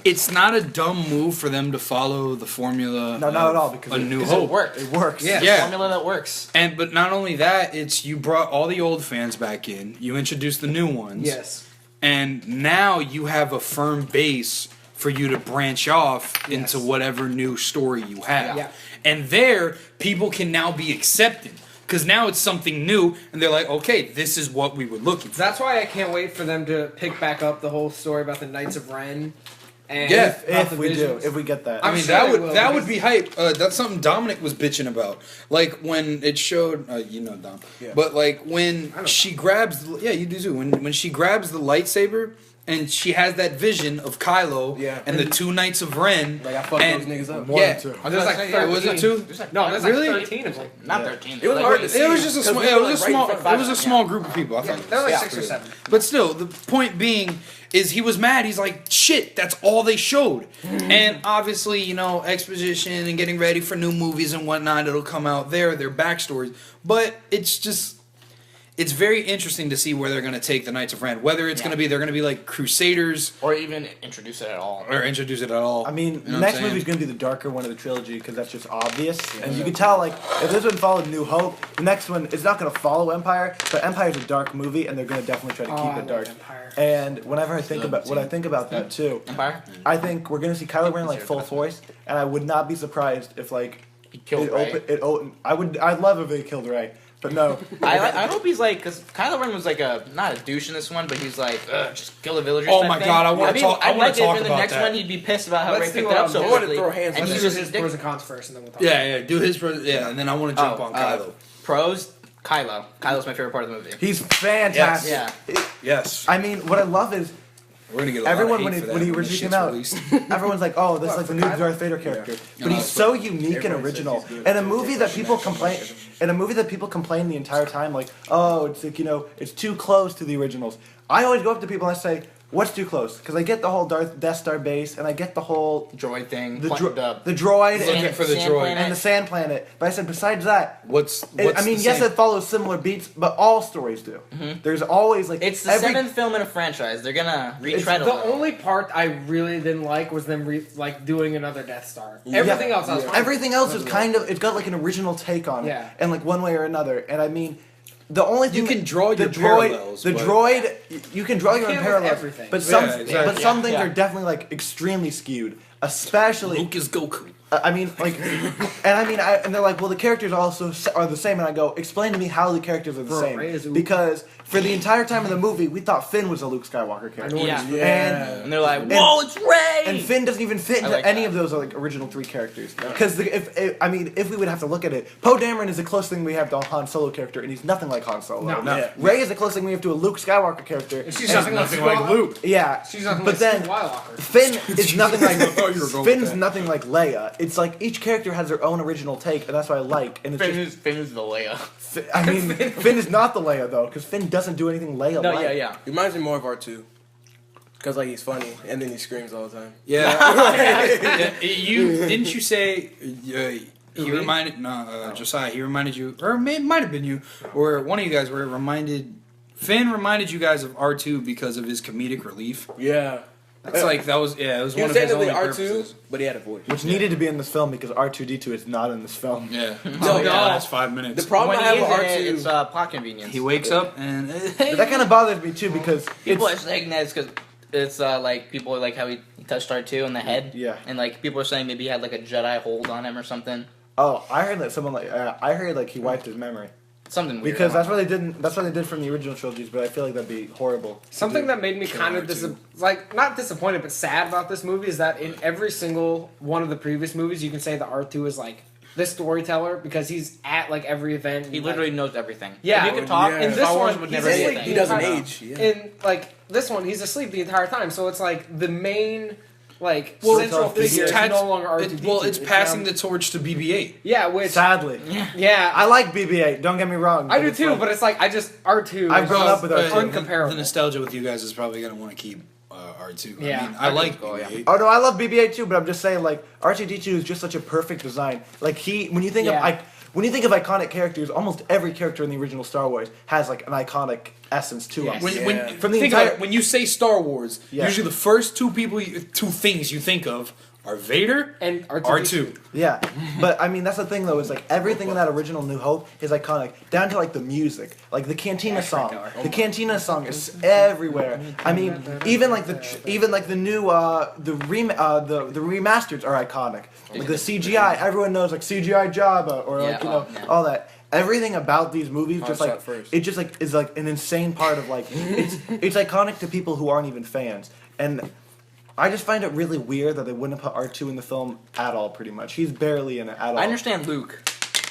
Speaker 1: It's not a dumb move for them to follow the formula.
Speaker 3: No, not at all, because
Speaker 1: A New Hope.
Speaker 5: it worked.
Speaker 3: It works.
Speaker 5: Yeah,
Speaker 1: Yeah.
Speaker 5: formula that works.
Speaker 1: But not only that, it's you brought all the old fans back in. You introduced the new ones.
Speaker 2: Yes.
Speaker 1: And now you have a firm base for you to branch off into whatever new story you have.
Speaker 2: Yeah.
Speaker 1: And there, people can now be accepted. Because now it's something new, and they're like, okay, this is what we were looking for.
Speaker 2: That's why I can't wait for them to pick back up the whole story about the Knights of Ren. And
Speaker 1: Yeah,
Speaker 3: If we get that.
Speaker 1: I mean,
Speaker 2: sure they will,
Speaker 1: that
Speaker 2: because-
Speaker 1: would be hype. That's something Dominic was bitching about. Like when it showed, you know, Dom.
Speaker 4: Yeah.
Speaker 1: But like when she grabs, yeah, you do too. When she grabs the lightsaber and she has that vision of Kylo and the two Knights of Ren.
Speaker 4: Like, I fucked those niggas up.
Speaker 1: Yeah,
Speaker 2: There's like 13.
Speaker 1: was it two?
Speaker 2: No, there's
Speaker 1: Really?
Speaker 2: like 13 of them.
Speaker 5: Not 13.
Speaker 4: It was hard to see.
Speaker 1: It was just a small.
Speaker 4: we
Speaker 1: Yeah, it
Speaker 4: were,
Speaker 1: was a
Speaker 4: like,
Speaker 1: small.
Speaker 4: right in front
Speaker 1: It was a
Speaker 4: of
Speaker 1: small group of people. I
Speaker 2: Yeah,
Speaker 1: thought.
Speaker 2: there were like
Speaker 4: Yeah.
Speaker 2: 6 or 7.
Speaker 1: But still, the point being is he was mad. He's like, shit, that's all they showed. And obviously, you know, exposition and getting ready for new movies and whatnot, it'll come out there, their backstories. But it's just, it's very interesting to see where they're going to take the Knights of Ren. Whether it's going to be, they're going to be like Crusaders.
Speaker 5: Or even introduce it at all.
Speaker 1: Or introduce it at all.
Speaker 3: I mean,
Speaker 1: You know
Speaker 3: the
Speaker 1: what
Speaker 3: next
Speaker 1: I'm
Speaker 3: movie's
Speaker 1: saying?
Speaker 3: gonna be the darker one of the trilogy because that's just obvious, and you can tell like if this one followed New Hope, the next one is not gonna follow Empire, but Empire's a dark movie, and they're gonna definitely try to keep it dark.
Speaker 2: Empire.
Speaker 3: And whenever I think about that too,
Speaker 5: Empire?
Speaker 3: I think we're gonna see Kylo Ren like full force, and I would not be surprised if like
Speaker 5: He killed Rey.
Speaker 3: I'd love if they killed Rey, but no.
Speaker 5: I hope he's like, because Kylo Ren was like not a douche in this one, but he's like, just kill the villagers.
Speaker 1: Oh
Speaker 5: type
Speaker 1: my
Speaker 5: thing.
Speaker 1: God, I wanna talk- I
Speaker 5: I'd
Speaker 1: wanna
Speaker 5: like
Speaker 1: talk
Speaker 5: it in
Speaker 1: about
Speaker 5: the next
Speaker 1: that.
Speaker 5: one, he'd be pissed about how Rey
Speaker 2: Let's
Speaker 5: picked
Speaker 2: do,
Speaker 5: it up so
Speaker 2: I
Speaker 4: wanna
Speaker 5: quickly.
Speaker 4: throw hands
Speaker 5: And
Speaker 4: on
Speaker 5: he
Speaker 2: Let's
Speaker 5: was
Speaker 2: do
Speaker 5: just
Speaker 2: his pros and cons first, and then we'll talk.
Speaker 1: Yeah, do his and then I want to jump on Kylo.
Speaker 5: Pros, Kylo. Kylo's my favorite part of the movie.
Speaker 3: He's fantastic.
Speaker 5: Yeah.
Speaker 1: Yes.
Speaker 3: I mean, what I love is
Speaker 1: We're gonna get a
Speaker 3: everyone
Speaker 1: lot
Speaker 3: when
Speaker 1: of hate
Speaker 3: he
Speaker 1: for
Speaker 3: when
Speaker 1: that
Speaker 3: he
Speaker 1: when
Speaker 3: originally
Speaker 1: this
Speaker 3: came out,
Speaker 1: shit's released.
Speaker 3: everyone's like, "Oh, this is like the new Darth Vader character," but he's so unique and original. And a movie that people complain, the entire time, like, "Oh, it's like it's too close to the originals." I always go up to people and I say, "What's too close?" Because I get the whole Death Star base, and I get the whole
Speaker 5: Droid thing.
Speaker 3: the droid
Speaker 1: Looking for the
Speaker 5: Sand
Speaker 1: droid.
Speaker 5: planet.
Speaker 3: and the sand planet. But I said, besides that,
Speaker 1: What's
Speaker 3: I mean,
Speaker 1: the
Speaker 3: yes,
Speaker 1: same?
Speaker 3: it follows similar beats, but all stories do. There's always like
Speaker 5: It's the seventh film in a franchise. They're gonna retread a
Speaker 2: The
Speaker 5: little.
Speaker 2: only part I really didn't like was them doing another Death Star. Everything else I was fine.
Speaker 3: Everything else is kind of it's got like an original take on it,
Speaker 2: Yeah.
Speaker 3: and like one way or another. And I mean, the only thing
Speaker 1: You can draw
Speaker 3: the
Speaker 1: your
Speaker 3: droid,
Speaker 1: parallels,
Speaker 3: the
Speaker 1: but-
Speaker 3: droid, you can draw your own
Speaker 2: can't with
Speaker 3: parallels,
Speaker 2: everything.
Speaker 3: but some
Speaker 1: Yeah, exactly.
Speaker 3: but some things
Speaker 5: Yeah.
Speaker 3: are definitely like extremely skewed, especially.
Speaker 1: Luke is Goku.
Speaker 3: I mean, like, and they're like, well, the characters also are the same, and I go, explain to me how the characters are the
Speaker 2: Bro, Rey is
Speaker 3: same,
Speaker 2: Luke.
Speaker 3: because for the entire time of the movie, we thought Finn was a Luke Skywalker character,
Speaker 5: Yeah.
Speaker 3: and
Speaker 5: And they're like, whoa, it's Rey!
Speaker 3: and Finn doesn't even fit
Speaker 5: I
Speaker 3: into
Speaker 5: like
Speaker 3: any
Speaker 5: that.
Speaker 3: of those like original three characters. Because if we would have to look at it, Poe Dameron is the closest thing we have to a Han Solo character, and he's nothing like Han Solo.
Speaker 2: No.
Speaker 4: Yeah.
Speaker 3: Rey is the closest thing we have to a Luke Skywalker character.
Speaker 2: She's
Speaker 3: and-
Speaker 2: nothing like
Speaker 1: Luke.
Speaker 3: Yeah,
Speaker 2: She's nothing
Speaker 3: but
Speaker 2: like
Speaker 3: then
Speaker 2: Stu Wildwalker.
Speaker 3: Finn is nothing like
Speaker 1: I thought you were going with
Speaker 3: Finn's
Speaker 1: that.
Speaker 3: nothing like Leia. It's like each character has their own original take, and that's what I like. And it's just,
Speaker 5: Finn's the Leia.
Speaker 3: I mean, Finn is not the Leia though, because Finn doesn't do anything Leia
Speaker 5: No,
Speaker 3: like.
Speaker 5: yeah.
Speaker 4: He reminds me more of R2. Because, like, he's funny, and then he screams all the time.
Speaker 1: Yeah. Didn't you say he reminded Josiah? He reminded you, or it might have been you, or one of you guys, where it reminded Finn reminded you guys of R2 because of his comedic relief.
Speaker 4: Yeah.
Speaker 1: That's like that was it was
Speaker 4: He
Speaker 1: one
Speaker 4: was
Speaker 1: of his only
Speaker 4: technically R2,
Speaker 1: purposes.
Speaker 4: but he had a voice.
Speaker 3: Which needed to be in this film because R2D2 is not in this film.
Speaker 1: Yeah.
Speaker 4: No,
Speaker 1: that's 5 minutes.
Speaker 4: The problem
Speaker 5: When
Speaker 4: I
Speaker 5: he
Speaker 4: have
Speaker 5: is
Speaker 4: with
Speaker 5: in it,
Speaker 4: R2...
Speaker 5: it's plot convenience.
Speaker 1: He wakes up and
Speaker 3: But that kind of bothers me too because
Speaker 5: People
Speaker 3: it's,
Speaker 5: are saying that it's because it's like people are like how he touched R2 in the head.
Speaker 3: Yeah.
Speaker 5: And like people are saying maybe he had like a Jedi hold on him or something.
Speaker 3: oh, I heard that someone I heard like he wiped his memory.
Speaker 5: Something weird.
Speaker 3: Because that's what they did. That's what they did from the original trilogies. But I feel like that'd be horrible.
Speaker 2: Something that made me kind of not disappointed, but sad about this movie is that in every single one of the previous movies, you can say that R2 is like the storyteller because he's at like every event.
Speaker 5: He literally knows everything.
Speaker 2: Yeah,
Speaker 5: if you could talk.
Speaker 2: In this one,
Speaker 5: would
Speaker 2: he's
Speaker 5: never
Speaker 2: asleep.
Speaker 4: He doesn't age. Yeah.
Speaker 2: In like this one, he's asleep the entire time. So it's like the main central figure is no longer R2D2.
Speaker 1: It's passing the torch to BB-8.
Speaker 2: Yeah, which
Speaker 3: Sadly,
Speaker 2: yeah,
Speaker 3: I like BB-8. Don't get me wrong.
Speaker 2: I do too. But it's like I just R2.
Speaker 3: I've grown up with R2.
Speaker 2: Uncomparable.
Speaker 1: The nostalgia with you guys is probably gonna want to keep R2.
Speaker 2: Yeah.
Speaker 1: I mean, I like BB-8.
Speaker 3: Oh no, I love BB-8 too. But I'm just saying, like R2D2 is just such a perfect design. Like when you think of iconic characters, almost every character in the original Star Wars has like an iconic essence to him.
Speaker 1: When you say Star Wars, usually the first two things you think of are Vader
Speaker 2: and
Speaker 1: R2.
Speaker 3: Yeah, but I mean that's the thing though. Is like everything in that original New Hope is iconic, down to like the music, like the Cantina song. The Cantina song is everywhere. I mean, even like the new the remasters are iconic. Like the CGI, everyone knows like CGI Jabba or like all that. Everything about these movies just like it just like is like an insane part of like it's iconic to people who aren't even fans. And I just find it really weird that they wouldn't have put R2 in the film at all, pretty much. He's barely in it at all.
Speaker 5: I understand Luke.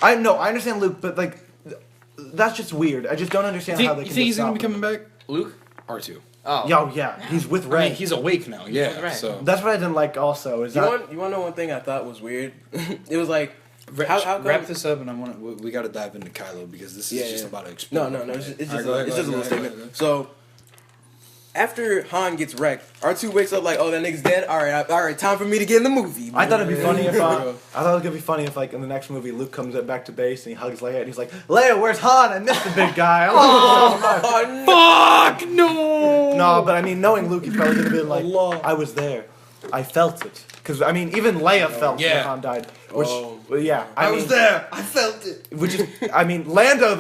Speaker 3: I understand Luke, but like that's just weird. I just don't understand how they can.
Speaker 1: You think he's gonna be coming back?
Speaker 5: Luke?
Speaker 1: R2.
Speaker 5: Oh.
Speaker 3: Yeah, he's with Rey.
Speaker 1: I mean, he's awake now, so.
Speaker 3: That's what I didn't like also.
Speaker 4: You want to know one thing I thought was weird? It was like, how come...
Speaker 1: Wrap this up, and we got to dive into Kylo, because this is just about to explode.
Speaker 4: No, it's just a little statement. So, after Han gets wrecked, R2 wakes up like, oh, that nigga's dead. All right, time for me to get in the movie.
Speaker 3: I thought it'd be funny if I thought it was gonna be funny if like in the next movie Luke comes back to base and he hugs Leia and he's like, Leia, where's Han? I missed the big guy.
Speaker 1: Fuck no.
Speaker 3: No, but I mean, knowing Luke, he's probably gonna be like, I was there, I felt it. Because I mean, even Leia felt when Han died. Which, I
Speaker 1: was there. I felt it.
Speaker 3: Which is, I mean, Lando's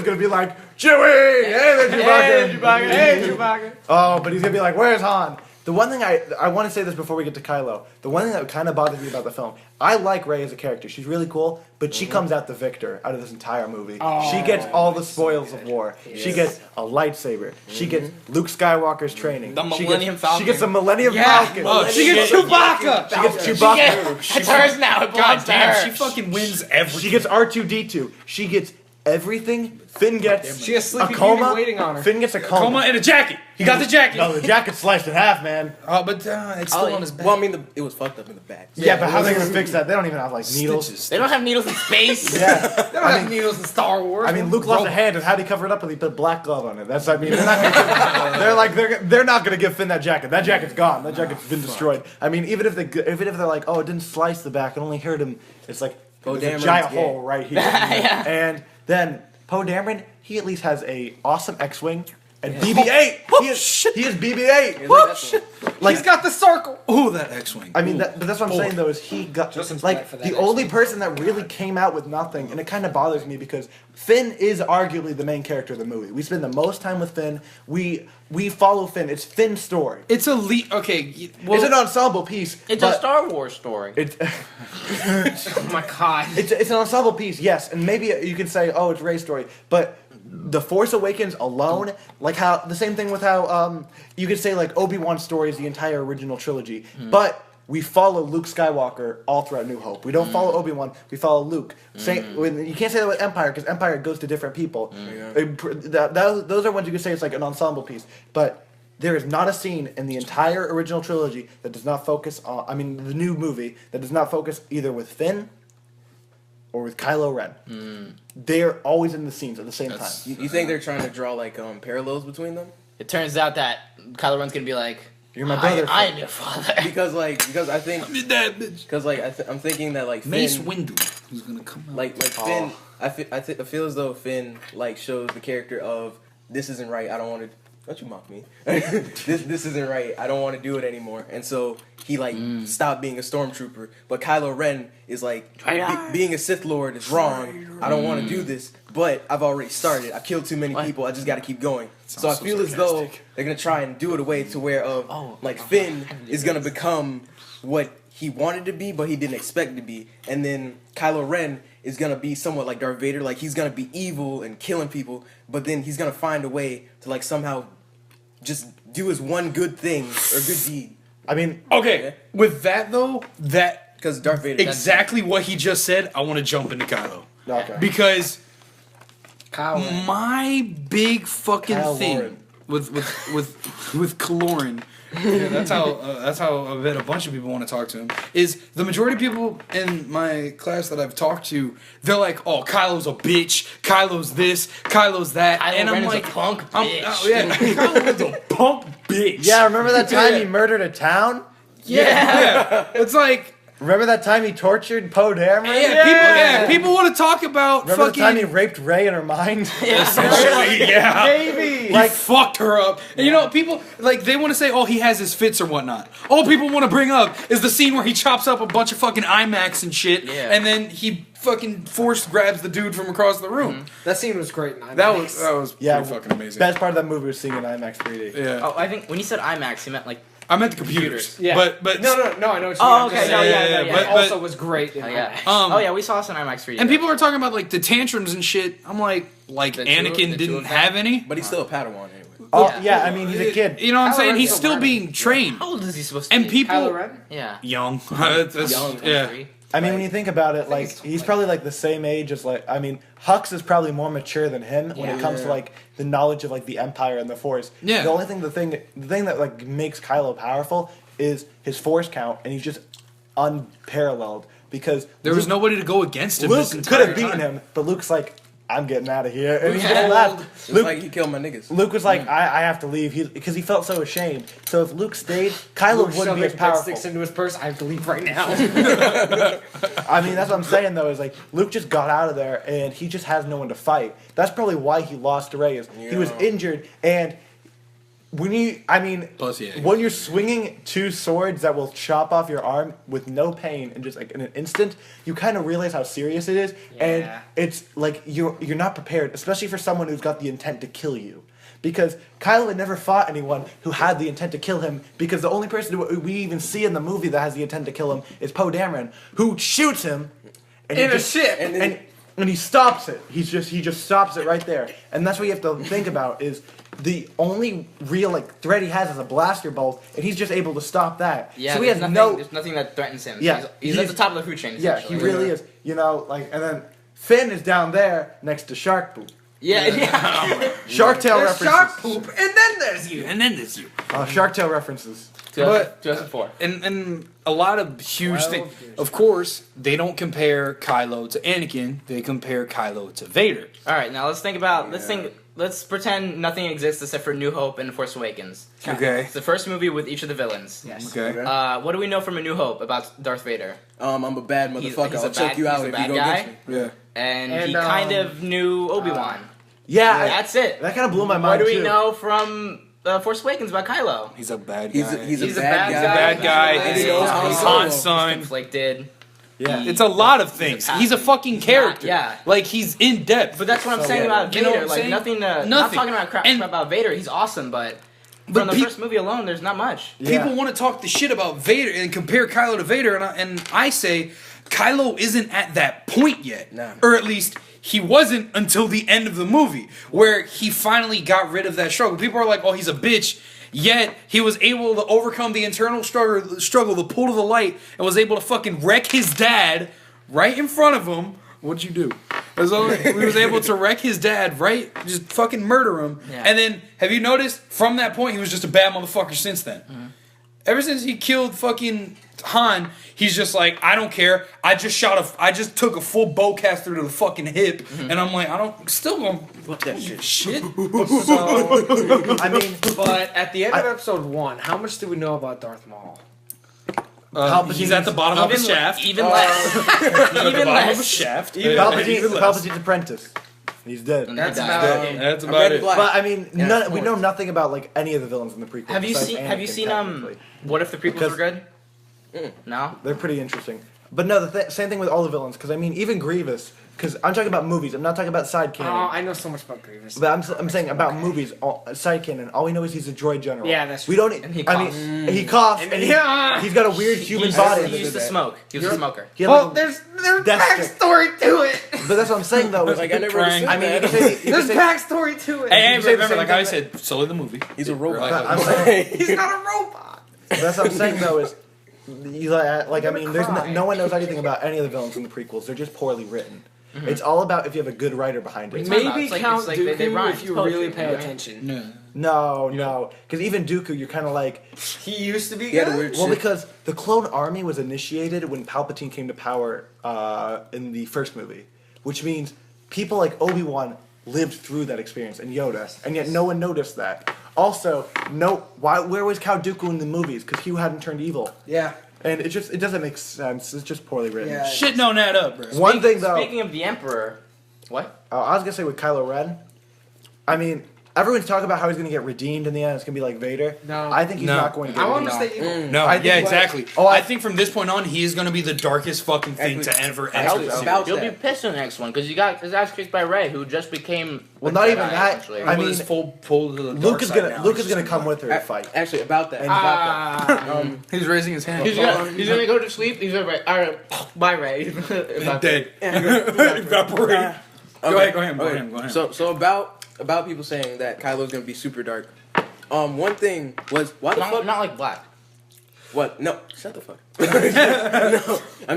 Speaker 3: gonna be like, Chewie, hey there, Chewbacca, hey Chewbacca. Oh, but he's gonna be like, where's Han? The one thing I want to say this before we get to Kylo. The one thing that kind of bothers me about the film, I like Rey as a character. She's really cool, but she comes out the victor out of this entire movie. She gets all the spoils of war. She gets a lightsaber. She gets Luke Skywalker's training.
Speaker 5: The Millennium Falcon.
Speaker 3: She gets the Millennium Falcon.
Speaker 2: She gets Chewbacca.
Speaker 3: She gets Chewbacca.
Speaker 5: It's hers now. It belongs to her.
Speaker 1: She fucking wins everything.
Speaker 3: She gets R2D2. She gets everything. Finn gets
Speaker 2: she has Sleepy
Speaker 3: a coma.
Speaker 2: Beauty waiting on her.
Speaker 3: Finn gets a coma.
Speaker 1: and a jacket. He got the jacket.
Speaker 3: No, the jacket's sliced in half, man.
Speaker 1: Oh, but it's still on his back.
Speaker 4: Well, I mean, it was fucked up in the back.
Speaker 3: Yeah, but how are they gonna fix that? They don't even have like needles.
Speaker 1: Stitches.
Speaker 5: They don't have needles in space.
Speaker 3: Yeah,
Speaker 2: They don't have needles in Star Wars.
Speaker 3: I mean, Luke lost a hand, and how'd he cover it up? With he put black glove on it. That's, I mean, they're not they're not gonna give Finn that jacket. That jacket's gone. That jacket's been destroyed. I mean, even if they're like, oh, it didn't slice the back, it only hurt him. It's like there's a giant hole right here. And then Poe Dameron, he at least has a awesome X-wing. And BB-8! He is BB-8!
Speaker 2: Like, he's got the circle!
Speaker 1: Ooh, that X-Wing.
Speaker 3: I mean, but that's what I'm saying, though, is he got... like, the only person that really came out with nothing, and it kind of bothers me, because Finn is arguably the main character of the movie. We spend the most time with Finn. We follow Finn. It's Finn's story.
Speaker 1: It's a okay. Well,
Speaker 3: it's an ensemble piece.
Speaker 5: It's a Star Wars story.
Speaker 2: Oh my god.
Speaker 3: It's an ensemble piece, yes. And maybe you can say, oh, it's Rey's story. But The Force Awakens alone, like how the same thing with how you could say like Obi-Wan's story is the entire original trilogy, but we follow Luke Skywalker all throughout New Hope. We don't follow Obi-Wan, we follow Luke. You can't say that with Empire because Empire goes to different people. Those are ones you could say it's like an ensemble piece, but there is not a scene in the entire original trilogy that does not focus on, I mean the new movie, that does not focus either with Finn or with Kylo Ren. They're always in the scenes at the same time.
Speaker 4: You think they're trying to draw like parallels between them?
Speaker 5: It turns out that Kylo Ren's gonna be like,
Speaker 3: "You're my brother."
Speaker 5: I am your father.
Speaker 4: Because I think
Speaker 1: I'm your dad, bitch.
Speaker 4: Because I'm thinking that like
Speaker 1: Mace
Speaker 4: Finn,
Speaker 1: Windu, who's gonna come out.
Speaker 4: Like Finn, I feel as though Finn like shows the character of this isn't right. I don't want to. Don't you mock me. This isn't right. I don't want to do it anymore. And so he like stopped being a stormtrooper. But Kylo Ren is like being a Sith Lord is wrong. I don't want to do this. But I've already started. I've killed too many people. I just got to keep going. So I feel as though they're gonna try and do it a way to where like Finn is gonna become what he wanted to be, but he didn't expect to be. And then Kylo Ren is gonna be somewhat like Darth Vader, like he's gonna be evil and killing people, but then he's gonna find a way to like somehow just do his one good thing or good deed.
Speaker 3: I mean,
Speaker 1: okay, with that though, that
Speaker 4: because Darth Vader
Speaker 1: exactly what he just said. I want to jump into Kylo.
Speaker 3: Okay.
Speaker 1: Because
Speaker 2: Kylo.
Speaker 1: my big fucking
Speaker 3: Kyle
Speaker 1: thing
Speaker 3: Lauren.
Speaker 1: with Kaloran, yeah, that's how I bet a bunch of people want to talk to him. Is the majority of people in my class that I've talked to, they're like, "Oh, Kylo's a bitch. Kylo's this. Kylo's that."
Speaker 5: Kylo
Speaker 1: and
Speaker 5: Ren
Speaker 1: I'm
Speaker 5: is a
Speaker 1: like,
Speaker 5: punk bitch.
Speaker 1: Kylo Ren's a punk bitch.
Speaker 3: yeah, remember that time he murdered a town?
Speaker 1: Yeah. It's like.
Speaker 3: Remember that time he tortured Poe Dameron?
Speaker 1: People want to talk about
Speaker 3: Remember
Speaker 1: fucking.
Speaker 3: the time he raped Rey in her mind?
Speaker 1: Essentially, yeah.
Speaker 3: Maybe.
Speaker 1: He fucked her up. And you know, people, like, they want to say, oh, he has his fits or whatnot. All people want to bring up is the scene where he chops up a bunch of fucking IMAX and shit, and then he fucking force grabs the dude from across the room.
Speaker 2: Mm-hmm. That scene was great in IMAX.
Speaker 1: That was pretty fucking amazing.
Speaker 3: Best part of that movie was seeing in IMAX 3D.
Speaker 1: Yeah.
Speaker 5: Oh, I think when you said IMAX, you meant like.
Speaker 1: I meant the computers.
Speaker 2: Yeah.
Speaker 1: But
Speaker 2: no, I know what you mean.
Speaker 5: Oh,
Speaker 2: I'm just
Speaker 5: okay,
Speaker 2: saying,
Speaker 5: no,
Speaker 1: but-
Speaker 2: it also was great in
Speaker 5: Yeah.
Speaker 2: IMAX.
Speaker 5: We saw us in IMAX 3D.
Speaker 1: and people are talking about, like, the tantrums and shit. I'm like
Speaker 5: The two
Speaker 1: Anakin
Speaker 5: of
Speaker 1: didn't
Speaker 5: them?
Speaker 1: have any.
Speaker 4: but he's still a Padawan anyway.
Speaker 3: Oh,
Speaker 5: Yeah.
Speaker 3: yeah, I mean, he's a kid.
Speaker 1: You know what I'm
Speaker 2: Kylo
Speaker 1: saying?
Speaker 2: Ren's
Speaker 1: He's
Speaker 2: still
Speaker 1: still
Speaker 2: learning.
Speaker 1: being trained.
Speaker 5: How old is he supposed to
Speaker 1: And
Speaker 5: be?
Speaker 1: people.
Speaker 2: Kylo Ren?
Speaker 5: Yeah.
Speaker 1: Young.
Speaker 5: Young,
Speaker 1: Yeah.
Speaker 5: 23.
Speaker 3: I mean, when you think about it, like,
Speaker 2: it's
Speaker 3: he's
Speaker 2: like-
Speaker 3: probably, like, the same age as, like, I mean, Hux is probably more mature than him when it comes to, like, the knowledge of, like, the Empire and the Force.
Speaker 1: Yeah.
Speaker 3: The thing that, like, makes Kylo powerful is his Force count, and he's just unparalleled, because
Speaker 1: There was nobody to go against him.
Speaker 3: Luke
Speaker 1: this
Speaker 3: could
Speaker 1: entire
Speaker 3: have beaten
Speaker 1: time.
Speaker 3: him, but Luke's like, I'm getting out of here. And he
Speaker 5: Yeah.
Speaker 3: just left.
Speaker 4: It's
Speaker 3: Luke,
Speaker 4: like he killed my niggas.
Speaker 3: Luke was like, I have to leave, because he felt so ashamed. So if Luke stayed, Kylo
Speaker 2: Luke
Speaker 3: wouldn't
Speaker 2: shoved
Speaker 3: be as
Speaker 2: his
Speaker 3: powerful.
Speaker 2: breadsticks into his purse. I have to leave right now.
Speaker 3: I mean, that's what I'm saying, though, is like, Luke just got out of there, and he just has no one to fight. That's probably why he lost to Rey, is he was injured, and when
Speaker 1: Plus, yeah.
Speaker 3: when you're swinging two swords that will chop off your arm with no pain and just like in an instant, you kind of realize how serious it is, and it's like you're not prepared, especially for someone who's got the intent to kill you. Because Kylo had never fought anyone who had the intent to kill him, because the only person who we even see in the movie that has the intent to kill him is Poe Dameron, who shoots him and
Speaker 2: In
Speaker 3: he
Speaker 2: a ship.
Speaker 3: and he stops it. He just stops it right there. And that's what you have to think about, is the only real like threat he has is a blaster bolt, and he's just able to stop that.
Speaker 5: Yeah,
Speaker 3: so he has
Speaker 5: there's nothing that threatens him.
Speaker 3: Yeah,
Speaker 5: He's at the top of the food chain.
Speaker 3: Yeah, he
Speaker 5: essentially.
Speaker 3: really is. You know, like, and then Finn is down there next to Shark Poop.
Speaker 5: Yeah.
Speaker 3: Shark Tail
Speaker 2: There's
Speaker 3: references.
Speaker 2: shark poop, and then there's you.
Speaker 1: And then there's you.
Speaker 3: Shark Tail references.
Speaker 1: But
Speaker 5: 2004.
Speaker 1: and a lot of huge
Speaker 2: 12
Speaker 1: things.
Speaker 2: years.
Speaker 1: Of course, they don't compare Kylo to Anakin. They compare Kylo to Vader.
Speaker 5: All right, now let's think about. Let's pretend nothing exists except for New Hope and Force Awakens.
Speaker 1: Okay.
Speaker 5: It's the first movie with each of the villains.
Speaker 2: Yes.
Speaker 1: Okay.
Speaker 5: What do we know from A New Hope about Darth Vader?
Speaker 4: I'm a bad motherfucker.
Speaker 5: he's a
Speaker 4: I'll check
Speaker 5: bad-
Speaker 4: you out
Speaker 5: he's a
Speaker 4: if
Speaker 5: bad
Speaker 4: you go
Speaker 5: guy.
Speaker 4: against me.
Speaker 1: Yeah.
Speaker 5: And he
Speaker 2: And,
Speaker 5: kind of knew Obi-Wan.
Speaker 3: Yeah,
Speaker 5: That's it.
Speaker 3: that kind of blew my
Speaker 5: What
Speaker 3: mind
Speaker 5: do we
Speaker 3: too.
Speaker 5: know from Force Awakens about Kylo?
Speaker 1: He's a bad guy.
Speaker 4: He's a
Speaker 5: He's a
Speaker 4: bad
Speaker 5: bad
Speaker 4: guy.
Speaker 5: guy.
Speaker 1: bad guy.
Speaker 4: And he knows Han
Speaker 1: He's
Speaker 4: Solo.
Speaker 1: Han's son.
Speaker 5: Conflicted.
Speaker 3: Yeah.
Speaker 1: It's a lot of things. He's a fucking character.
Speaker 5: yeah.
Speaker 1: Like, he's in depth.
Speaker 5: But that's what I'm
Speaker 3: So
Speaker 5: saying
Speaker 3: good.
Speaker 5: about
Speaker 1: You know
Speaker 5: Vader.
Speaker 1: what I'm
Speaker 5: Like
Speaker 1: saying?
Speaker 5: nothing. Not
Speaker 1: Nothing.
Speaker 5: talking about crap
Speaker 1: And-
Speaker 5: about Vader. He's awesome, but
Speaker 1: But
Speaker 5: from the
Speaker 1: pe-
Speaker 5: first movie alone, there's not much.
Speaker 1: People want to talk the shit about Vader and compare Kylo to Vader, and I say Kylo isn't at that point yet.
Speaker 4: Nah.
Speaker 1: Or at least he wasn't until the end of the movie, where he finally got rid of that struggle. People are like, oh, he's a bitch. Yet, he was able to overcome the internal struggle, the pull to the light, and was able to fucking wreck his dad right in front of him. What'd you do? He was able to wreck his dad, right? Just fucking murder him.
Speaker 5: Yeah.
Speaker 1: And then, have you noticed, from that point, he was just a bad motherfucker since then. Ever since he killed fucking Han, he's just like, I don't care. I just took a full bowcaster to the fucking hip, and I'm like, still gonna shit.
Speaker 3: I mean,
Speaker 2: But at the end of episode 1, how much do we know about Darth Maul?
Speaker 1: He's at the bottom of a shaft.
Speaker 5: Even less. Even
Speaker 1: Bottom of a
Speaker 5: less.
Speaker 1: shaft.
Speaker 3: Palpatine's apprentice. He's dead.
Speaker 5: That's
Speaker 2: Dead.
Speaker 5: about it.
Speaker 1: That's
Speaker 4: I'm
Speaker 1: about
Speaker 4: ready
Speaker 1: it.
Speaker 4: to black.
Speaker 3: But I mean,
Speaker 4: Yeah,
Speaker 3: we know nothing about like any of the villains in the prequel.
Speaker 5: Have you
Speaker 3: besides
Speaker 5: seen?
Speaker 3: Anakin,
Speaker 5: Have you seen?
Speaker 3: technically.
Speaker 5: What if the prequels
Speaker 3: Because-
Speaker 5: were good? No.
Speaker 3: They're pretty interesting. But no, same thing with all the villains. Because I mean, even Grievous. Because I'm talking about movies. I'm not talking about side canon.
Speaker 2: Oh, I know so much about Grievous.
Speaker 3: But I'm saying about movies, side canon. All we know is he's a droid general.
Speaker 2: Yeah, that's true.
Speaker 3: We don't.
Speaker 5: And he
Speaker 3: I
Speaker 5: coughs.
Speaker 3: mean, he coughs. And he's got a weird human body.
Speaker 5: He used to smoke. He was a smoker.
Speaker 2: Well, there's backstory to it.
Speaker 3: But that's what I'm saying though.
Speaker 4: Like I never understood
Speaker 3: I mean, you
Speaker 4: that.
Speaker 3: can say
Speaker 2: There's backstory to it.
Speaker 1: Hey,
Speaker 3: You say the
Speaker 1: remember,
Speaker 3: same
Speaker 1: like I
Speaker 3: thing
Speaker 1: said, solely the movie.
Speaker 4: He's a robot.
Speaker 3: I'm saying,
Speaker 2: He's not a robot.
Speaker 3: that's what I'm saying though is, I mean, there's
Speaker 2: cry.
Speaker 3: no one knows anything about any of the villains in the prequels. They're just poorly written. It's all about if you have a good writer behind it.
Speaker 2: Maybe
Speaker 5: It's like-
Speaker 2: Count
Speaker 5: it's like
Speaker 2: Dooku
Speaker 5: they rhyme.
Speaker 2: if you
Speaker 5: It's poetry,
Speaker 2: really pay
Speaker 5: right?
Speaker 2: attention.
Speaker 3: No, because even Dooku, you're kind of like,
Speaker 2: He used to be
Speaker 4: He had a
Speaker 2: good.
Speaker 4: weird
Speaker 3: well,
Speaker 4: shit.
Speaker 3: because the clone army was initiated when Palpatine came to power in the first movie, which means people like Obi-Wan lived through that experience, and Yoda, and yet no one noticed that. Also, where was Count Dooku in the movies? Because he hadn't turned evil,
Speaker 2: Yeah.
Speaker 3: and it doesn't make sense. It's just poorly written.
Speaker 2: Yeah.
Speaker 1: Shit don't add up, bro.
Speaker 3: One thing though,
Speaker 5: Speaking of the Emperor, what?
Speaker 3: I was gonna say with Kylo Ren, I mean, everyone's talking about how he's gonna get redeemed in the end. It's gonna be like Vader.
Speaker 2: No.
Speaker 3: I think he's
Speaker 1: No.
Speaker 3: not going to get
Speaker 2: I want
Speaker 3: redeemed.
Speaker 2: to stay evil.
Speaker 1: No,
Speaker 3: I think
Speaker 1: yeah,
Speaker 3: what-
Speaker 1: exactly.
Speaker 3: Oh,
Speaker 1: I think from this point on, he is going to be the darkest fucking thing to ever enter
Speaker 4: Actually,
Speaker 1: the series.
Speaker 4: about
Speaker 5: You'll
Speaker 4: that.
Speaker 5: be pissed in the next one because you got his ass kicked by Rey, who just became.
Speaker 3: Well,
Speaker 5: a
Speaker 3: not even
Speaker 5: Jedi,
Speaker 3: that.
Speaker 5: actually.
Speaker 3: I
Speaker 1: Well,
Speaker 3: mean,
Speaker 1: it's full pull to the
Speaker 3: Luke
Speaker 1: dark
Speaker 3: is
Speaker 1: side
Speaker 3: gonna
Speaker 1: now.
Speaker 3: Luke
Speaker 1: He's
Speaker 3: is gonna
Speaker 1: just
Speaker 3: come with her to fight.
Speaker 4: Actually, about that.
Speaker 3: And
Speaker 4: About that.
Speaker 1: He's raising his hand.
Speaker 5: He's gonna go to sleep. He's gonna be all right. Bye, Rey.
Speaker 1: Dead. Evaporate. Go ahead.
Speaker 4: So about people saying that Kylo's gonna be super dark. One thing was why the fuck?
Speaker 5: Not like black.
Speaker 4: What? No, shut the fuck. No, I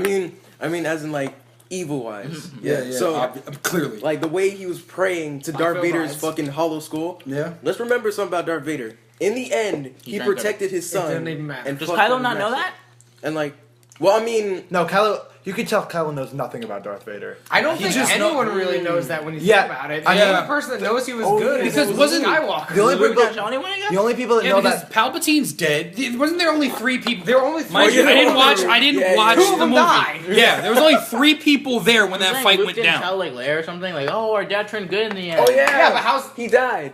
Speaker 4: mean, as in like evil wise. Yeah. So
Speaker 1: clearly,
Speaker 4: like the way he was praying to Darth Vader's fucking hollow skull.
Speaker 1: yeah.
Speaker 4: Let's remember something about Darth Vader. In the end, he
Speaker 5: not good.
Speaker 4: protected his son.
Speaker 2: doesn't even matter.
Speaker 4: And
Speaker 5: Does
Speaker 4: fucked
Speaker 5: Kylo
Speaker 4: him
Speaker 5: not know
Speaker 4: massive.
Speaker 5: that?
Speaker 4: And like, well, I mean,
Speaker 3: No, Kylo. You can tell Kylo knows nothing about Darth Vader.
Speaker 2: I don't
Speaker 1: He
Speaker 2: think
Speaker 1: just
Speaker 2: anyone
Speaker 1: know-
Speaker 2: really knows that when you
Speaker 3: Yeah,
Speaker 2: think about it.
Speaker 3: I
Speaker 2: The
Speaker 1: mean-
Speaker 2: only person that knows he was
Speaker 3: Oh,
Speaker 2: good
Speaker 1: because
Speaker 2: is
Speaker 1: wasn't-
Speaker 2: Skywalker.
Speaker 3: The only
Speaker 5: Luke
Speaker 3: people,
Speaker 5: not the only one again?
Speaker 3: the only people that
Speaker 1: Yeah,
Speaker 3: know
Speaker 1: because
Speaker 3: that.
Speaker 1: Palpatine's dead. Wasn't there only 3 people?
Speaker 2: There were only
Speaker 1: Mind
Speaker 2: three.
Speaker 1: you, I didn't watch. I didn't
Speaker 4: Yeah,
Speaker 1: watch
Speaker 2: two of
Speaker 1: the
Speaker 2: them
Speaker 1: movie.
Speaker 2: died.
Speaker 1: Yeah, there was only 3 people there when that
Speaker 5: Wasn't
Speaker 1: fight
Speaker 5: Luke
Speaker 1: went
Speaker 5: didn't
Speaker 1: down.
Speaker 5: Tell like Leia or something like, "Oh, our dad turned good in the end."
Speaker 4: oh yeah,
Speaker 2: Yeah, but how's
Speaker 4: he died?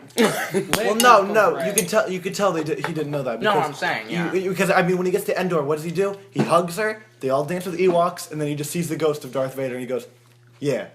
Speaker 3: Well, no, you could tell he didn't know that.
Speaker 5: No,
Speaker 3: Because
Speaker 5: I'm saying, yeah.
Speaker 3: Because I mean, when he gets to Endor, what does he do? He hugs her. They all dance with Ewoks, and then he just sees the ghost of Darth Vader, and he goes, "Yeah."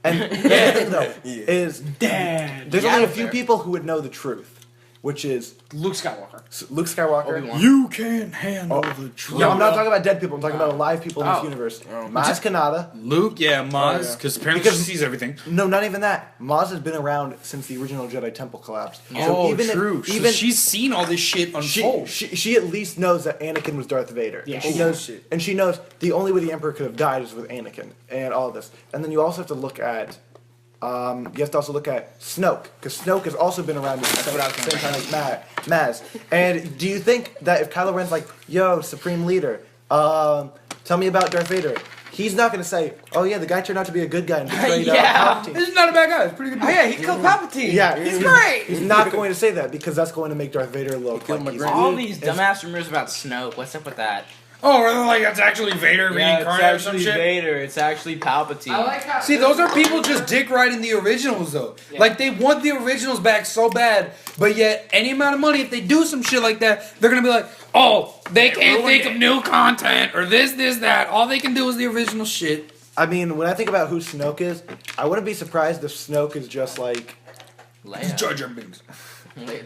Speaker 3: And the thing though is,
Speaker 1: Dad.
Speaker 3: there's
Speaker 5: Yeah,
Speaker 3: only a
Speaker 5: that's
Speaker 3: few
Speaker 5: fair.
Speaker 3: people who would know the truth, which is
Speaker 2: Luke Skywalker?
Speaker 3: Luke Skywalker.
Speaker 5: Obi-Wan.
Speaker 1: You can't handle the truth.
Speaker 3: No, I'm not talking about dead people. I'm talking about alive people in this
Speaker 2: Oh.
Speaker 3: universe. Maz Kanata.
Speaker 1: Luke, yeah, Maz, because apparently she sees everything.
Speaker 3: No, not even that. Maz has been around since the original Jedi Temple collapsed.
Speaker 1: Oh,
Speaker 3: even if-
Speaker 1: true. So
Speaker 3: even
Speaker 1: she's seen all this shit unfold.
Speaker 3: she at least knows that Anakin was Darth Vader.
Speaker 2: Yeah.
Speaker 3: And she
Speaker 4: Oh,
Speaker 3: knows,
Speaker 4: shit.
Speaker 3: and she knows the only way the Emperor could have died is with Anakin and all this. And then you also have to look at, you have to also look at Snoke, because Snoke has also been around at the
Speaker 5: what I was
Speaker 3: same
Speaker 5: gonna
Speaker 3: time as Maz. And do you think that if Kylo Ren's like, "Yo, Supreme Leader, tell me about Darth Vader," he's not going to say, "Oh yeah, the guy turned out to be a good guy and betrayed
Speaker 5: Yeah.
Speaker 3: Palpatine."
Speaker 1: This is not a bad guy. It's pretty good.
Speaker 2: Oh yeah, he killed Palpatine.
Speaker 3: Yeah,
Speaker 2: he's great.
Speaker 3: He's not going to say that because that's going to make Darth Vader look
Speaker 4: killed
Speaker 3: like
Speaker 4: my
Speaker 3: he's
Speaker 4: grand-
Speaker 5: All these dumbass rumors about Snoke. What's up with that?
Speaker 1: Oh, or like that's actually Vader reincarnated or some shit.
Speaker 5: Vader. It's actually Palpatine.
Speaker 2: I like how.
Speaker 1: See, those are people just dick riding the originals though.
Speaker 2: Yeah.
Speaker 1: Like they want the originals back so bad, but yet any amount of money, if they do some shit like that, they're gonna be like, oh, they can't think of new content or this, that. All they can do is the original shit.
Speaker 3: I mean, when I think about who Snoke is, I wouldn't be surprised if Snoke is just like.
Speaker 5: Leia.
Speaker 1: Jar Jar Binks.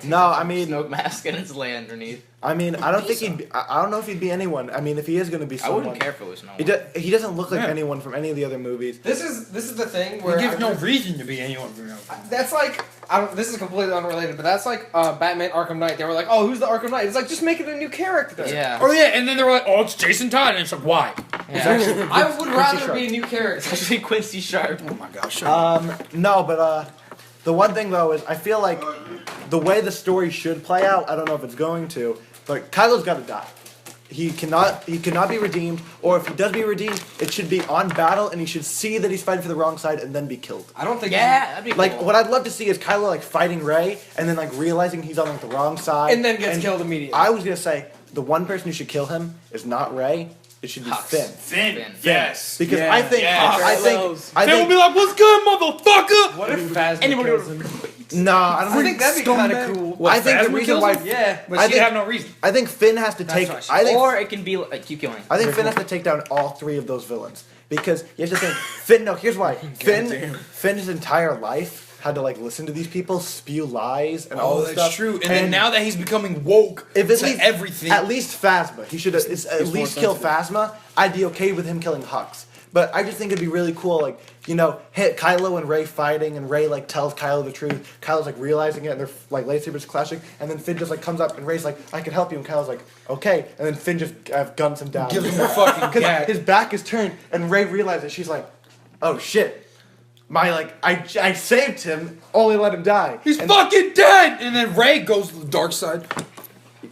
Speaker 3: No, I mean,
Speaker 5: Snoke mask and it's Leia underneath.
Speaker 3: I mean, I don't think he'd. I don't know if he'd be anyone. I mean, if he is going to be
Speaker 5: I
Speaker 3: someone,
Speaker 5: wouldn't care if it was Snoke.
Speaker 3: He doesn't look like
Speaker 1: Yeah.
Speaker 3: anyone from any of the other movies.
Speaker 2: This is the thing
Speaker 1: He
Speaker 2: where
Speaker 1: gives no reason to be anyone from now.
Speaker 2: that's like this is completely unrelated, but that's like Batman Arkham Knight. They were like, oh, who's the Arkham Knight? It's like just make it a new character.
Speaker 5: Yeah.
Speaker 1: Oh yeah, and then they were like, oh, it's Jason Todd, and it's like, why?
Speaker 5: Yeah.
Speaker 2: I would rather
Speaker 3: Sharp.
Speaker 2: be a new character.
Speaker 5: Actually, Quincy Sharp.
Speaker 1: Oh my gosh.
Speaker 3: No, but the one thing though is I feel like the way the story should play out. I don't know if it's going to, but Kylo's got to die. He cannot be redeemed, or if he does be redeemed, it should be on battle, and he should see that he's fighting for the wrong side and then be killed.
Speaker 2: I don't think.
Speaker 5: Yeah, that'd be
Speaker 3: Like
Speaker 5: cool.
Speaker 3: what I'd love to see is Kylo like fighting Rey, and then like realizing he's on like the wrong side,
Speaker 2: And then gets killed immediately.
Speaker 3: I was gonna say the one person who should kill him is not Rey. It should be
Speaker 5: Hux.
Speaker 3: Finn.
Speaker 1: Finn.
Speaker 5: Finn.
Speaker 1: Yes.
Speaker 3: Because
Speaker 4: Yeah,
Speaker 3: I think
Speaker 1: yeah.
Speaker 3: I
Speaker 1: Finn
Speaker 3: think
Speaker 1: will be like, what's good, motherfucker?
Speaker 2: What if Phasma
Speaker 5: Anybody
Speaker 2: kills
Speaker 5: would-
Speaker 2: him?
Speaker 3: No, I don't
Speaker 2: I think that'd be kind of cool.
Speaker 1: What,
Speaker 3: I think the
Speaker 1: Phasma
Speaker 3: reason
Speaker 1: kills
Speaker 3: why.
Speaker 1: him?
Speaker 2: Yeah.
Speaker 1: But
Speaker 3: I
Speaker 1: she
Speaker 3: think-
Speaker 1: have no reason.
Speaker 3: I think Finn has to take.
Speaker 2: what she
Speaker 3: I think.
Speaker 5: Or it can be like, keep going.
Speaker 3: I think Finn has to take down all 3 of those villains because you have to think. Finn. No, here's why. Finn's entire life had to like listen to these people spew lies and all
Speaker 1: Oh,
Speaker 3: this
Speaker 1: that's
Speaker 3: stuff.
Speaker 1: true. And then now that he's becoming woke
Speaker 3: If
Speaker 1: to
Speaker 3: at least
Speaker 1: everything.
Speaker 3: at least Phasma, he should at least kill Phasma. I'd be okay with him killing Hux. But I just think it'd be really cool, like, you know, hit Kylo and Rey fighting, and Rey like tells Kylo the truth. Kylo's like realizing it, and they're like lightsabers clashing, and then Finn just like comes up, and Rey's like, "I can help you," and Kylo's like, "Okay," and then Finn just guns him down.
Speaker 1: Gives him a fucking
Speaker 3: Because
Speaker 1: gat.
Speaker 3: his back is turned, and Rey realizes she's like, "Oh shit." I saved him, only let him die.
Speaker 1: He's
Speaker 3: and
Speaker 1: fucking dead! And then Rey goes to the dark side.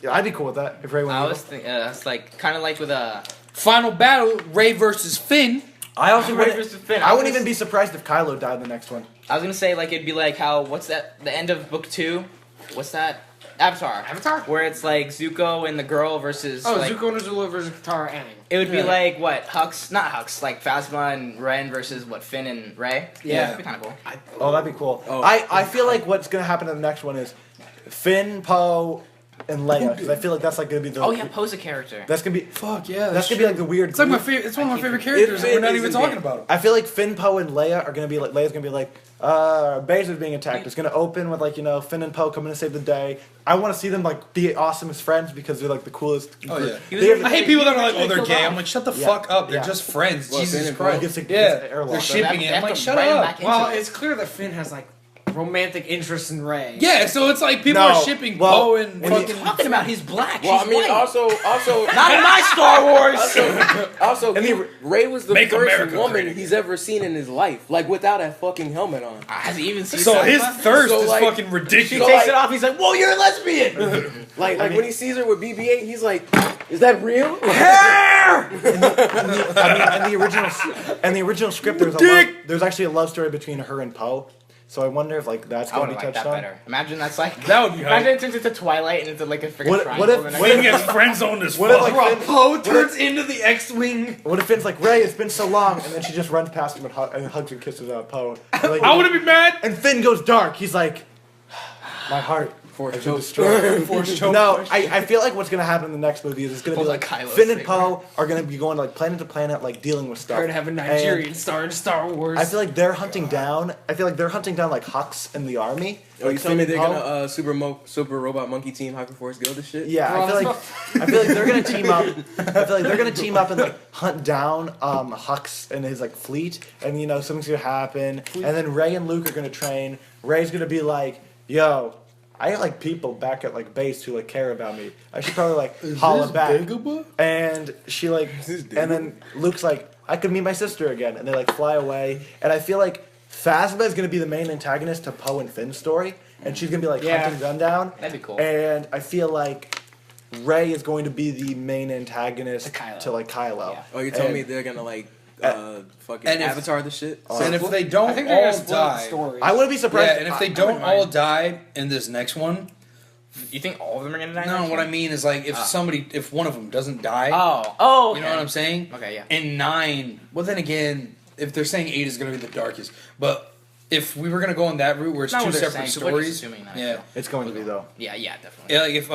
Speaker 3: I'd be cool with that if Rey went.
Speaker 5: I
Speaker 3: evil.
Speaker 5: was thinking, it's like kind of like with a.
Speaker 1: Final battle, Rey versus Finn.
Speaker 3: I also
Speaker 5: Rey
Speaker 3: wouldn't,
Speaker 5: versus Finn.
Speaker 3: I wouldn't even be surprised if Kylo died in the next one.
Speaker 5: I was gonna say like it'd be like how what's that? The end of book 2. What's that? Avatar.
Speaker 2: Avatar?
Speaker 5: Where it's like Zuko and the girl versus.
Speaker 2: Oh,
Speaker 5: like,
Speaker 2: Zuko and Azula versus Katara Aang.
Speaker 5: It would be like what Hux, not Hux, like Phasma and Ren versus what Finn and Rey.
Speaker 1: Yeah.
Speaker 5: That'd be kind of cool.
Speaker 3: Oh, that'd be cool.
Speaker 4: Oh.
Speaker 3: I feel like what's gonna happen in the next one is Finn, Poe, and Leia, because I feel like that's like gonna be the.
Speaker 5: Oh yeah, pose a character.
Speaker 3: That's gonna be.
Speaker 1: Fuck yeah,
Speaker 3: That's gonna be like the weird.
Speaker 1: It's like my
Speaker 3: group.
Speaker 1: favorite. It's one of my favorite characters, and we're not even talking about him.
Speaker 3: I feel like Finn, Poe, and Leia are gonna be like. Leia's gonna be like, base is being attacked. It's gonna open with like Finn and Poe coming to save the day. I want to see them like be awesome as friends because they're like the coolest.
Speaker 1: Oh
Speaker 3: group.
Speaker 1: yeah,
Speaker 3: They have-
Speaker 1: I hate people that are like,
Speaker 5: He
Speaker 1: oh, they're
Speaker 5: killed
Speaker 1: gay.
Speaker 5: off.
Speaker 1: I'm like, shut the
Speaker 3: Yeah.
Speaker 1: fuck up. They're
Speaker 3: Yeah.
Speaker 1: just friends.
Speaker 4: Well,
Speaker 1: Jesus
Speaker 4: Finn and
Speaker 1: Christ.
Speaker 3: Poe. Gets a-
Speaker 1: Yeah,
Speaker 3: gets an airlock.
Speaker 1: they're
Speaker 3: They
Speaker 1: shipping
Speaker 5: They
Speaker 1: it.
Speaker 5: have
Speaker 1: I'm like,
Speaker 5: to
Speaker 1: shut
Speaker 5: write him
Speaker 1: up.
Speaker 5: back into
Speaker 2: Well,
Speaker 5: it.
Speaker 2: it's clear that Finn has like romantic interest in Rey.
Speaker 1: Yeah, so it's like people
Speaker 3: No,
Speaker 1: are shipping
Speaker 3: well,
Speaker 1: Poe and
Speaker 3: when you-
Speaker 1: fucking.
Speaker 5: Talking about he's black.
Speaker 6: Well,
Speaker 5: She's
Speaker 6: I mean,
Speaker 5: white.
Speaker 6: also,
Speaker 5: Not in my Star Wars.
Speaker 6: also,
Speaker 3: And the-
Speaker 6: Ray was the
Speaker 1: Make
Speaker 6: first
Speaker 1: America
Speaker 6: woman
Speaker 1: great.
Speaker 6: he's ever seen in his life, like without a fucking helmet on.
Speaker 5: Has he even seen
Speaker 1: So
Speaker 5: Phasma?
Speaker 1: his thirst
Speaker 6: So,
Speaker 1: is
Speaker 6: like,
Speaker 1: fucking
Speaker 5: He
Speaker 1: ridiculous.
Speaker 5: takes it off. He's like, "Whoa, you're a lesbian."
Speaker 6: Like when he sees her with BB-8, he's like, "Is that real?"
Speaker 3: I mean, in the original script, there's actually a love story between her and Poe. So I wonder if like that's
Speaker 5: I
Speaker 3: going
Speaker 5: would
Speaker 3: to be
Speaker 5: like
Speaker 3: touched
Speaker 5: that
Speaker 3: on.
Speaker 5: better. Imagine that's like
Speaker 1: That would be
Speaker 5: Imagine
Speaker 1: hype.
Speaker 5: it turns into Twilight and into like a freaking
Speaker 3: What
Speaker 5: triangle.
Speaker 3: if-
Speaker 5: the next
Speaker 3: what if-
Speaker 1: Finn gets friend zoned as
Speaker 3: What if
Speaker 1: fuck.
Speaker 3: like Finn,
Speaker 2: Poe turns into the X-wing.
Speaker 3: what if Finn's like Ray? It's been so long, and then she just runs past him and, and hugs and kisses Poe. Like,
Speaker 1: I wouldn't be mad.
Speaker 3: And Finn goes dark. He's like, my heart.
Speaker 6: Force
Speaker 3: has
Speaker 6: choke.
Speaker 3: been destroyed.
Speaker 1: Force choke.
Speaker 3: No, I feel like what's gonna happen in the next movie is it's gonna be
Speaker 5: Pull
Speaker 3: like
Speaker 5: that Kylo
Speaker 3: Finn and
Speaker 5: saber.
Speaker 3: Poe are gonna be going like planet to planet, like dealing with stuff.
Speaker 2: Her to have a
Speaker 3: And
Speaker 2: Nigerian star in Star Wars.
Speaker 3: I feel like they're hunting down. I feel like they're hunting down like Hux in the army.
Speaker 6: Oh, you
Speaker 3: Like
Speaker 6: telling me
Speaker 3: Finn
Speaker 6: they're
Speaker 3: and
Speaker 6: gonna
Speaker 3: Poe.
Speaker 6: super robot monkey team Hyperforce Guild and shit?
Speaker 3: Yeah, I feel like they're gonna team up. I feel like they're gonna team up and like hunt down Hux and his like fleet, and something's gonna happen, and then Rey and Luke are gonna train. Rey's gonna be like, "Yo, I got like people back at like base who like care about me. I should probably like holla back." And she like, and then Luke's like, "I could meet my sister again," and they like fly away. And I feel like Phasma is gonna be the main antagonist to Poe and Finn's story, and she's gonna be like hunting them down.
Speaker 5: That'd be cool.
Speaker 3: And I feel like Rey is going to be the main antagonist
Speaker 5: To Kylo.
Speaker 3: to like Kylo.
Speaker 5: Yeah.
Speaker 6: Oh, you telling
Speaker 3: And-
Speaker 6: me they're gonna like fucking
Speaker 1: and if-
Speaker 6: Avatar the shit?
Speaker 1: And if they don't
Speaker 2: I think they're gonna
Speaker 1: all
Speaker 2: split the
Speaker 1: die,
Speaker 2: story.
Speaker 3: I wouldn't be
Speaker 1: yeah,
Speaker 3: surprised.
Speaker 1: and if they
Speaker 3: I
Speaker 1: don't
Speaker 3: wouldn't
Speaker 1: all
Speaker 3: mind.
Speaker 1: die in this next one,
Speaker 5: You think all of them are gonna die?
Speaker 1: no,
Speaker 5: next
Speaker 1: what
Speaker 5: one?
Speaker 1: I mean is like if one of them doesn't die,
Speaker 5: Oh,
Speaker 1: you know what I'm saying?
Speaker 5: Okay, yeah.
Speaker 1: In 9, well then again, if they're saying 8 is gonna be the darkest, but if we were gonna go on that route where it's
Speaker 5: Not
Speaker 1: two
Speaker 5: what they're
Speaker 1: separate
Speaker 5: saying, so we're just
Speaker 1: stories,
Speaker 5: assuming that,
Speaker 1: yeah.
Speaker 5: so.
Speaker 3: It's going to be though.
Speaker 5: Yeah, definitely.
Speaker 1: Yeah, like if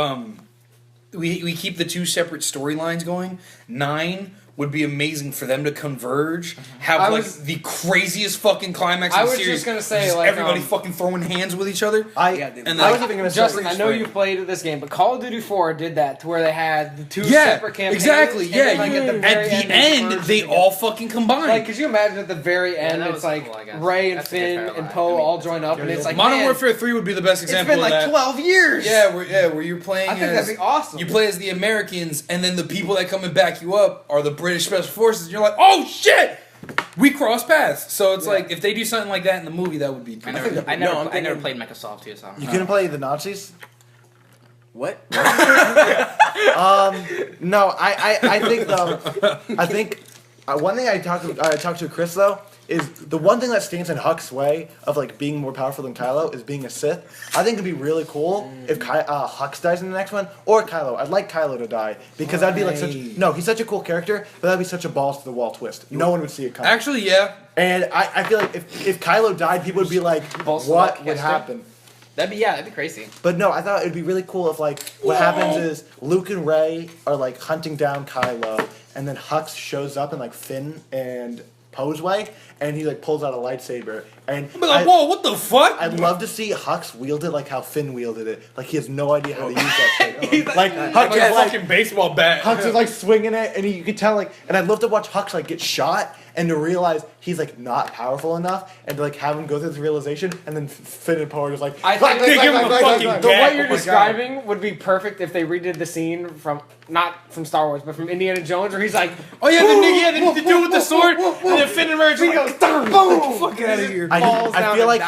Speaker 1: we keep the two separate storylines going, 9 would be amazing for them to converge, have
Speaker 2: I
Speaker 1: like
Speaker 2: was-
Speaker 1: the craziest fucking climax
Speaker 2: I
Speaker 1: of the
Speaker 2: was
Speaker 1: series.
Speaker 2: just gonna say,
Speaker 1: just
Speaker 2: like,
Speaker 1: everybody
Speaker 2: um,
Speaker 1: fucking throwing hands with each other.
Speaker 3: I
Speaker 1: And
Speaker 3: was even gonna say
Speaker 2: Justin, I know you played this game, but Call of Duty 4 did that to where they had the two
Speaker 1: yeah,
Speaker 2: separate campaigns.
Speaker 1: exactly.
Speaker 2: and
Speaker 1: Yeah,
Speaker 2: then, like,
Speaker 1: you-
Speaker 2: at the very
Speaker 1: end,
Speaker 2: converged
Speaker 1: they
Speaker 2: together.
Speaker 1: all fucking combine.
Speaker 2: Like, could you imagine at the very end,
Speaker 5: that
Speaker 2: it's
Speaker 5: was
Speaker 2: like
Speaker 5: cool, I guess.
Speaker 2: Ray and
Speaker 5: That's a good
Speaker 2: Finn
Speaker 5: parallel.
Speaker 2: and Poe
Speaker 5: I mean,
Speaker 2: all
Speaker 5: that's
Speaker 2: join
Speaker 5: a
Speaker 2: up,
Speaker 5: good
Speaker 2: and it's like,
Speaker 1: Modern
Speaker 2: man,
Speaker 1: Warfare 3 would be the best
Speaker 2: it's
Speaker 1: example
Speaker 2: been
Speaker 1: of
Speaker 2: like
Speaker 1: that.
Speaker 2: 12 years.
Speaker 1: Yeah, where you're playing
Speaker 2: I think
Speaker 1: as,
Speaker 2: that'd be awesome.
Speaker 1: You play as the Americans, and then the people that come and back you up are the British Special Forces. And you're like, oh shit, we cross paths. So it's like if they do something like that in the movie, that would be.
Speaker 5: I
Speaker 1: pretty
Speaker 5: never,
Speaker 1: cool.
Speaker 5: I never played Microsoft too, so.
Speaker 3: You couldn't play the Nazis.
Speaker 6: What?
Speaker 3: No, I think though. I think one thing I talked to Chris though is the one thing that stands in Huck's way of like being more powerful than Kylo is being a Sith. I think it'd be really cool if Hux dies in the next one or Kylo. I'd like Kylo to die because that'd be like he's such a cool character, but that'd be such a balls to the wall twist. No one would see it coming.
Speaker 1: Actually, yeah.
Speaker 3: And I feel like if Kylo died, people would be like,
Speaker 2: Balls to the
Speaker 3: what
Speaker 2: wall
Speaker 3: would
Speaker 2: twist.
Speaker 3: happen?
Speaker 5: That'd be crazy.
Speaker 3: But no, I thought it'd be really cool if like what happens is Luke and Rey are like hunting down Kylo, and then Hux shows up in like Finn and Poe's way, and he like pulls out a lightsaber, and
Speaker 1: I'd be like, whoa, what the fuck?
Speaker 3: I'd love to see Hux wield it like how Finn wielded it. Like he has no idea how to use that thing. Like Hux is like
Speaker 1: fucking baseball bat.
Speaker 3: Hux is like swinging it, and you can tell like, and I'd love to watch Hux like get shot, and to realize he's like not powerful enough, and to like have him go through this realization, and then Finn and Poe are just like,
Speaker 2: I think
Speaker 1: they give him a fucking
Speaker 2: the way
Speaker 1: gat.
Speaker 2: you're
Speaker 1: Oh my
Speaker 2: describing would be perfect if they redid the scene from not from Star Wars, but from Indiana Jones, where he's like,
Speaker 1: Oh yeah, the dude with the sword, and then Finn and Rey goes, boom, fuck out of here.
Speaker 3: I feel like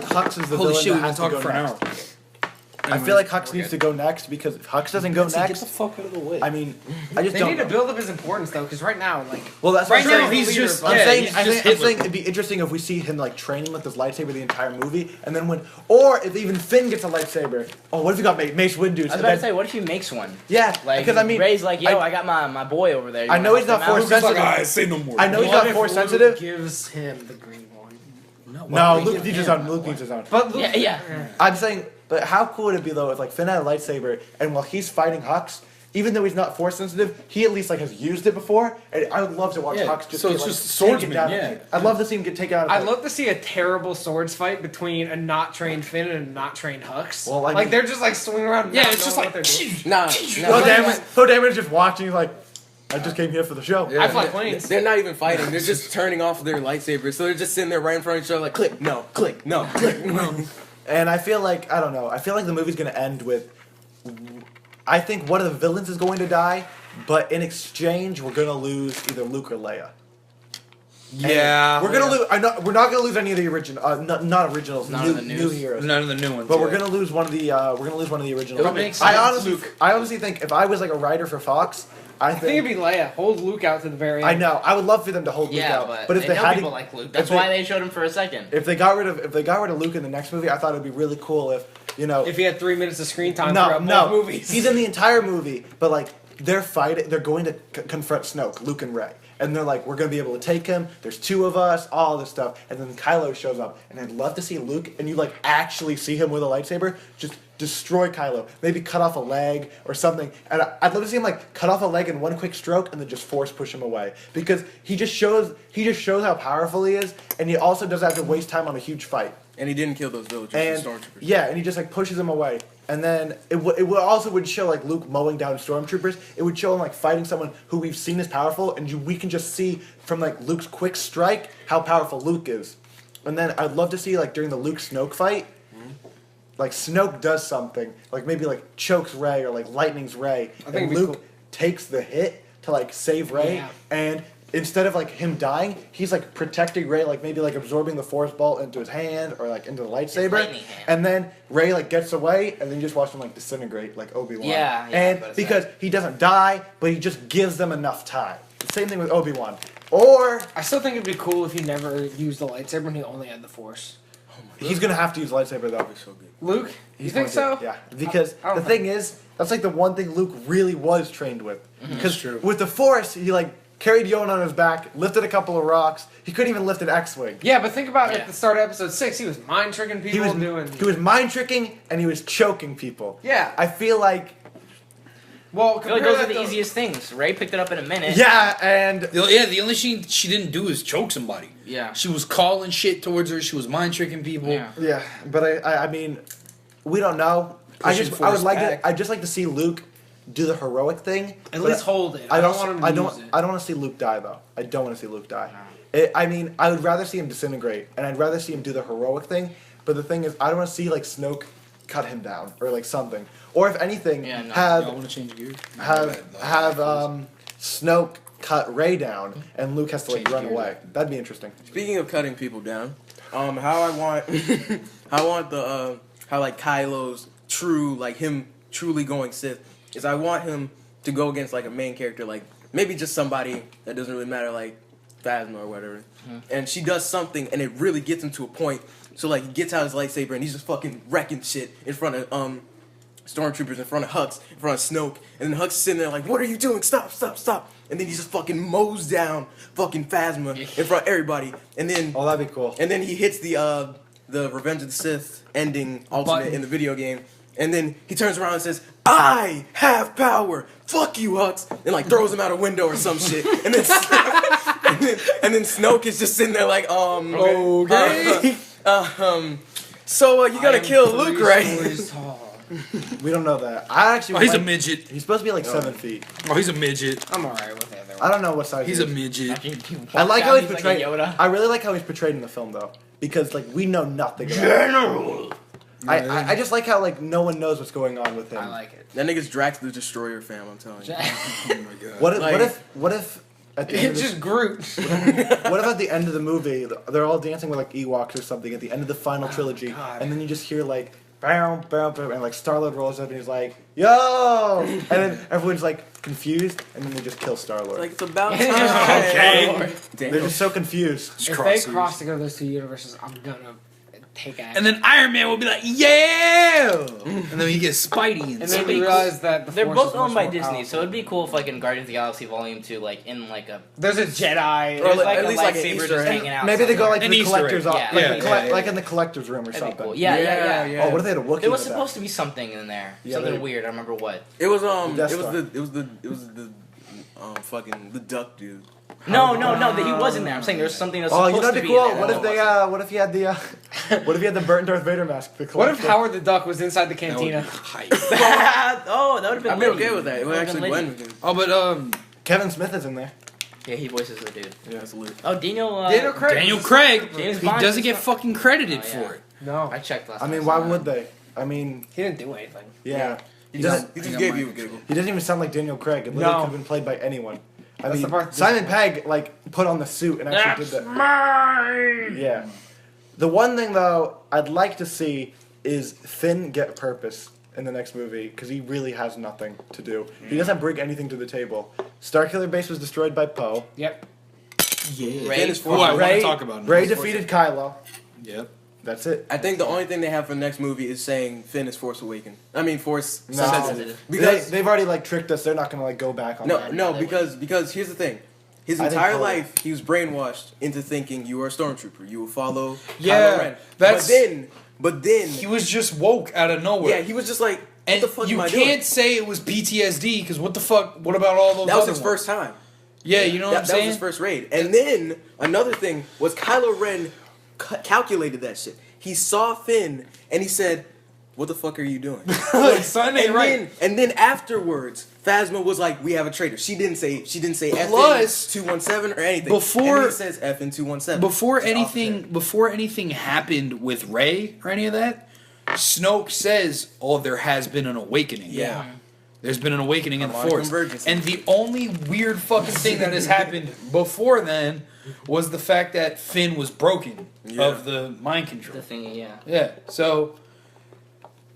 Speaker 3: Hux is the
Speaker 1: Holy
Speaker 3: villain
Speaker 1: shit,
Speaker 3: that
Speaker 1: we've been
Speaker 3: has to
Speaker 1: talking
Speaker 3: go
Speaker 1: for an
Speaker 3: next.
Speaker 1: hour.
Speaker 3: I feel like Hux needs to go next, because if Hux doesn't go
Speaker 1: Get the
Speaker 3: next,
Speaker 1: fuck out of the way.
Speaker 3: I mean, I just
Speaker 2: they
Speaker 3: don't
Speaker 2: need
Speaker 3: know.
Speaker 2: to build up his importance though, because right now, like,
Speaker 3: Well, that's
Speaker 1: Right
Speaker 3: what I'm
Speaker 1: now,
Speaker 3: saying.
Speaker 1: he's just.
Speaker 3: I'm
Speaker 1: yeah,
Speaker 3: saying,
Speaker 1: he's
Speaker 3: I'm
Speaker 1: just
Speaker 3: saying
Speaker 1: Hitler.
Speaker 3: it'd be interesting if we see him like training with this lightsaber the entire movie, and then or if even Finn gets a lightsaber. Oh, what if he got Mace Windu?
Speaker 5: I was about to say, what if he makes one?
Speaker 3: Yeah,
Speaker 5: Like,
Speaker 3: because I mean,
Speaker 5: Rey's like, yo, I got my boy over there. You
Speaker 3: I know
Speaker 5: wanna
Speaker 3: he's
Speaker 5: help
Speaker 3: not
Speaker 5: him out?
Speaker 3: force sensitive.
Speaker 1: Like, say no more.
Speaker 3: I know he's
Speaker 2: what
Speaker 3: not
Speaker 2: if
Speaker 3: force
Speaker 2: Luke
Speaker 3: sensitive.
Speaker 2: gives him the green one?
Speaker 3: No, Luke needs his own. Luke needs his own.
Speaker 2: But Luke,
Speaker 5: Yeah.
Speaker 3: I'm saying, but how cool would it be though if like Finn had a lightsaber, and while he's fighting Hux, even though he's not force sensitive, he at least like has used it before. And I would love to watch
Speaker 1: Yeah,
Speaker 3: Hux just
Speaker 1: so
Speaker 3: get,
Speaker 1: it's
Speaker 3: like,
Speaker 1: just
Speaker 3: taken
Speaker 1: swordsman,
Speaker 3: down.
Speaker 1: yeah.
Speaker 3: I'd love to see him get taken out.
Speaker 2: I'd love to see a terrible swords fight between a not trained Finn and a not trained Hux.
Speaker 3: Well, I
Speaker 2: like
Speaker 3: mean-
Speaker 2: they're just like swinging around.
Speaker 1: Yeah,
Speaker 2: not
Speaker 1: it's just
Speaker 2: knowing
Speaker 1: like.
Speaker 2: what they're doing.
Speaker 4: Nah.
Speaker 3: Poe Dameron's just watching. He's like, I just came here for the show.
Speaker 2: I fly planes.
Speaker 4: They're not even fighting. They're just turning off their lightsabers. So they're just sitting there right in front of each other, like click, no, click, no.
Speaker 3: And I feel like I don't know. I feel like the movie's gonna end with. I think one of the villains is going to die, but in exchange, we're gonna lose either Luke or Leia.
Speaker 1: Yeah.
Speaker 3: We're gonna lose. We're not gonna lose any of the original, not originals,
Speaker 5: None
Speaker 3: new,
Speaker 5: of the news.
Speaker 3: new heroes.
Speaker 1: None of the new ones.
Speaker 3: But we're
Speaker 1: yeah.
Speaker 3: gonna lose one of the. We're gonna lose one of the originals.
Speaker 1: It makes sense.
Speaker 3: I honestly think if I was like a writer for Fox, I
Speaker 2: I think it'd be Leia. Hold Luke out to the very end.
Speaker 3: I know. I would love for them to hold Luke
Speaker 5: Yeah,
Speaker 3: out.
Speaker 5: but
Speaker 3: But if
Speaker 5: they
Speaker 3: they
Speaker 5: know
Speaker 3: had
Speaker 5: people
Speaker 3: to,
Speaker 5: like Luke. That's why they showed him for a second.
Speaker 3: if they got rid of Luke in the next movie, I thought it'd be really cool if
Speaker 2: If he had 3 minutes of screen time
Speaker 3: no,
Speaker 2: throughout
Speaker 3: no,
Speaker 2: both movies.
Speaker 3: he's in the entire movie, but like they're fighting. They're going to confront Snoke, Luke and Rey, and they're like, we're gonna be able to take him. There's two of us, all this stuff, and then Kylo shows up, and I'd love to see Luke, and you like actually see him with a lightsaber, just destroy Kylo, maybe cut off a leg or something, and I'd love to see him like cut off a leg in one quick stroke, and then just force push him away, because he just shows how powerful he is, and he also doesn't have to waste time on a huge fight.
Speaker 4: And he didn't kill those villagers
Speaker 3: And
Speaker 4: and stormtroopers.
Speaker 3: yeah, and he just like pushes them away, and then it would also would show like Luke mowing down stormtroopers. It would show him like fighting someone who we've seen is powerful, and we can just see from like Luke's quick strike how powerful Luke is. And then I'd love to see like during the Luke Snoke fight, like Snoke does something, like maybe like chokes Rey or like lightnings Rey,
Speaker 2: I think
Speaker 3: and
Speaker 2: it'd be
Speaker 3: Luke
Speaker 2: cool.
Speaker 3: takes the hit to like save Rey,
Speaker 2: Yeah.
Speaker 3: and instead of like him dying, he's like protecting Rey, like maybe like absorbing the Force bolt into his hand or like into the lightsaber,
Speaker 5: lightning hand.
Speaker 3: and then Rey like gets away, and then you just watch him like disintegrate like Obi-Wan.
Speaker 5: Yeah,
Speaker 3: and
Speaker 5: but it's
Speaker 3: because he doesn't die, but he just gives them enough time. The same thing with Obi-Wan. Or
Speaker 2: I still think it'd be cool if he never used the lightsaber and he only had the Force.
Speaker 3: he's gonna have to use the lightsaber though.
Speaker 4: So good.
Speaker 2: Luke, you
Speaker 3: He's
Speaker 2: think
Speaker 3: going
Speaker 2: so?
Speaker 3: to, yeah, because
Speaker 2: I don't
Speaker 3: the thing is, that's like the one thing Luke really was trained with.
Speaker 2: Mm-hmm.
Speaker 3: Because with the Force, he like carried Yoda on his back, lifted a couple of rocks. He couldn't even lift an X-wing.
Speaker 2: Yeah, but think about
Speaker 5: Yeah.
Speaker 2: at the start of episode 6, he was mind tricking people
Speaker 3: He was mind tricking and he was choking people.
Speaker 2: Yeah.
Speaker 3: I feel like
Speaker 2: Well,
Speaker 5: I feel like
Speaker 2: compare
Speaker 5: those are
Speaker 2: that
Speaker 5: the
Speaker 2: to-
Speaker 5: easiest things. Ray picked it up in a minute.
Speaker 3: yeah, and
Speaker 1: The only thing she didn't do is choke somebody.
Speaker 5: Yeah.
Speaker 1: She was calling shit towards her. She was mind tricking people.
Speaker 5: Yeah.
Speaker 3: yeah, but I mean, we don't know. I
Speaker 1: Pushing
Speaker 3: would
Speaker 1: Force
Speaker 3: like
Speaker 1: back.
Speaker 3: to. I'd just like to see Luke do the heroic thing.
Speaker 2: At
Speaker 3: but
Speaker 2: least hold it. I don't want him to use it.
Speaker 3: I don't want to see Luke die though. I don't want to see Luke die. I mean, I would rather see him disintegrate, and I'd rather see him do the heroic thing. But the thing is, I don't want to see like Snoke cut him down or like something, or if anything,
Speaker 5: Yeah, no.
Speaker 3: have
Speaker 1: Y'all want to change gears?
Speaker 3: Snoke cut Rey down, and Luke has to like
Speaker 1: Change
Speaker 3: run
Speaker 1: gears.
Speaker 3: away. That'd be interesting.
Speaker 4: Speaking of cutting people down, how I want, how like Kylo's true, like him truly going Sith, is I want him to go against like a main character, like maybe just somebody that doesn't really matter, like Phasma or whatever, and she does something and it really gets him to a point. So like he gets out his lightsaber and he's just fucking wrecking shit in front of stormtroopers, in front of Hux, in front of Snoke, and then Hux is sitting there like, "What are you doing? Stop, stop, stop!" And then he just fucking mows down fucking Phasma in front of everybody, and then
Speaker 3: Oh, that'd be cool.
Speaker 4: and then he hits the the Revenge of the Sith ending alternate in the video game, and then he turns around and says, "I have power. Fuck you, Hux," and like throws him out a window or some shit, and then and then Snoke is just sitting there like, okay. So you gotta kill Luke, right?
Speaker 3: We don't know that. I actually.
Speaker 1: He's a midget.
Speaker 3: He's supposed to be like 7 feet.
Speaker 1: Oh, he's a midget.
Speaker 2: I'm alright with that.
Speaker 3: I don't know what size.
Speaker 1: He's
Speaker 3: he
Speaker 1: a midget.
Speaker 3: I like how he's
Speaker 5: like
Speaker 3: portrayed.
Speaker 5: Yoda.
Speaker 3: I really like how he's portrayed in the film though, because like we know nothing. About
Speaker 6: General.
Speaker 3: I just like how like no one knows what's going on with him.
Speaker 2: I like it.
Speaker 4: That nigga's Drax the Destroyer, fam. I'm telling you.
Speaker 1: Oh my god.
Speaker 3: What if at the end
Speaker 2: It's
Speaker 3: of
Speaker 2: just Groot.
Speaker 3: what if at the end of the movie they're all dancing with like Ewoks or something at the end of the final trilogy,
Speaker 2: God.
Speaker 3: and then you just hear like bow, bow, bow, and like Star-Lord rolls up and he's like, "Yo!" and then everyone's like confused, and then they just kill Star-Lord.
Speaker 4: Like it's about time.
Speaker 1: Okay.
Speaker 3: They're just so confused.
Speaker 2: If they cross together those two universes, I'm gonna take action.
Speaker 1: And then Iron Man will be like, yeah! And then you get Spidey and
Speaker 2: And then
Speaker 1: Spidey.
Speaker 2: you realize that the
Speaker 5: They're
Speaker 2: Force
Speaker 5: both
Speaker 2: is
Speaker 5: owned
Speaker 2: much
Speaker 5: by
Speaker 2: more
Speaker 5: Disney,
Speaker 2: powerful.
Speaker 5: so it'd be cool if, like, in Guardians of the Galaxy Volume 2, like, in, like, a...
Speaker 2: There's a Jedi.
Speaker 4: Or
Speaker 5: There's,
Speaker 4: like,
Speaker 5: like,
Speaker 4: at
Speaker 5: a
Speaker 4: least, like, an
Speaker 5: lightsaber
Speaker 4: Easter
Speaker 5: just
Speaker 4: egg.
Speaker 5: hanging out.
Speaker 3: Maybe they go like
Speaker 1: An
Speaker 3: to the
Speaker 1: Easter
Speaker 3: collector's
Speaker 1: egg.
Speaker 3: office,
Speaker 5: Yeah,
Speaker 3: like,
Speaker 1: yeah.
Speaker 3: like in the collector's room or
Speaker 5: That'd be
Speaker 3: something.
Speaker 5: cool. Yeah.
Speaker 3: Oh, what if they had a Wookiee?
Speaker 5: There was
Speaker 3: with that?
Speaker 5: supposed to be something in there.
Speaker 3: Yeah,
Speaker 5: Something
Speaker 3: they-
Speaker 5: weird. I remember what.
Speaker 4: It was
Speaker 3: Death
Speaker 4: it was
Speaker 3: Star.
Speaker 4: the fucking the duck dude.
Speaker 5: No, that he was in there. I'm saying there's something that's
Speaker 3: Oh,
Speaker 5: supposed
Speaker 3: you know
Speaker 5: to
Speaker 3: that'd
Speaker 5: be
Speaker 3: be cool.
Speaker 5: there.
Speaker 3: What if they? What if he had the? What if he had the burnt Darth Vader mask? The
Speaker 2: What if
Speaker 3: collector?
Speaker 2: Howard the Duck was inside the
Speaker 1: That would
Speaker 2: cantina?
Speaker 1: be hype.
Speaker 5: Oh, that would have been
Speaker 4: I'd be
Speaker 5: lit.
Speaker 4: okay with that. It would
Speaker 5: That
Speaker 4: actually
Speaker 5: would've been
Speaker 4: blend
Speaker 5: lit.
Speaker 4: with it.
Speaker 1: Oh, but
Speaker 3: Kevin Smith is in there.
Speaker 5: Yeah, he voices the dude.
Speaker 4: Yeah, it's lit.
Speaker 5: Oh, Daniel
Speaker 2: Craig.
Speaker 1: Daniel Craig,
Speaker 5: James
Speaker 1: he
Speaker 5: Bond
Speaker 1: doesn't
Speaker 5: is
Speaker 1: get
Speaker 5: not-
Speaker 1: fucking credited
Speaker 5: Oh, yeah.
Speaker 1: for it.
Speaker 2: No,
Speaker 5: I checked last
Speaker 3: I mean,
Speaker 5: time.
Speaker 3: why would they? I mean,
Speaker 2: he didn't do anything.
Speaker 3: yeah.
Speaker 4: He
Speaker 3: doesn't-
Speaker 4: just gave you a giggle.
Speaker 3: He doesn't even sound like Daniel Craig. It literally
Speaker 2: No.
Speaker 3: could have been played by anyone. I
Speaker 2: That's
Speaker 3: mean,
Speaker 2: the part-
Speaker 3: Simon Pegg like put on the suit and actually did that.
Speaker 2: mine.
Speaker 3: Yeah. The one thing though I'd like to see is Finn get purpose in the next movie because he really has nothing to do. He doesn't bring anything to the table. Starkiller Base was destroyed by Poe.
Speaker 2: Yep.
Speaker 1: Yeah.
Speaker 5: Ray
Speaker 4: Finn is
Speaker 1: Who I want
Speaker 3: Ray-
Speaker 1: to talk about.
Speaker 3: Ray defeated Kylo.
Speaker 1: Yep.
Speaker 3: That's it.
Speaker 4: I think the only thing they have for the next movie is saying Finn is Force Awakened. I mean Force
Speaker 3: No.
Speaker 4: sensitive.
Speaker 3: Because they've already like tricked us. They're not gonna like go back on that.
Speaker 4: No, because here's the thing. His
Speaker 3: I think
Speaker 4: entire
Speaker 3: Poe-
Speaker 4: life, he was brainwashed into thinking you are a stormtrooper. You will follow
Speaker 1: Yeah,
Speaker 4: Kylo Ren.
Speaker 1: that's-
Speaker 4: But then,
Speaker 1: He was just woke out of nowhere.
Speaker 4: yeah, he was just like, what
Speaker 1: and
Speaker 4: the fuck
Speaker 1: you
Speaker 4: am I
Speaker 1: can't
Speaker 4: doing?
Speaker 1: say it was PTSD because what the fuck? What about all those?
Speaker 4: That was
Speaker 1: other
Speaker 4: his
Speaker 1: ones?
Speaker 4: first time.
Speaker 1: Yeah, you know what I'm
Speaker 4: That was
Speaker 1: saying.
Speaker 4: his first raid. And then another thing was Kylo Ren calculated that shit. He saw Finn and he said, "What the fuck are you doing?"
Speaker 1: Son ain't
Speaker 4: and
Speaker 1: right.
Speaker 4: then afterwards, Phasma was like, "We have a traitor." She didn't say
Speaker 1: Plus,
Speaker 4: FN 217 or anything.
Speaker 1: before-
Speaker 4: and he says FN 217
Speaker 1: Before anything happened with Rey or any of that, Snoke says, "Oh, there has been an awakening."
Speaker 4: Yeah.
Speaker 1: There's been an awakening in the
Speaker 4: Harmonic
Speaker 1: Force.
Speaker 4: convergence.
Speaker 1: And the only weird fucking thing that has happened before then was the fact that Finn was broken of the mind control.
Speaker 5: The thingy, yeah.
Speaker 1: Yeah. So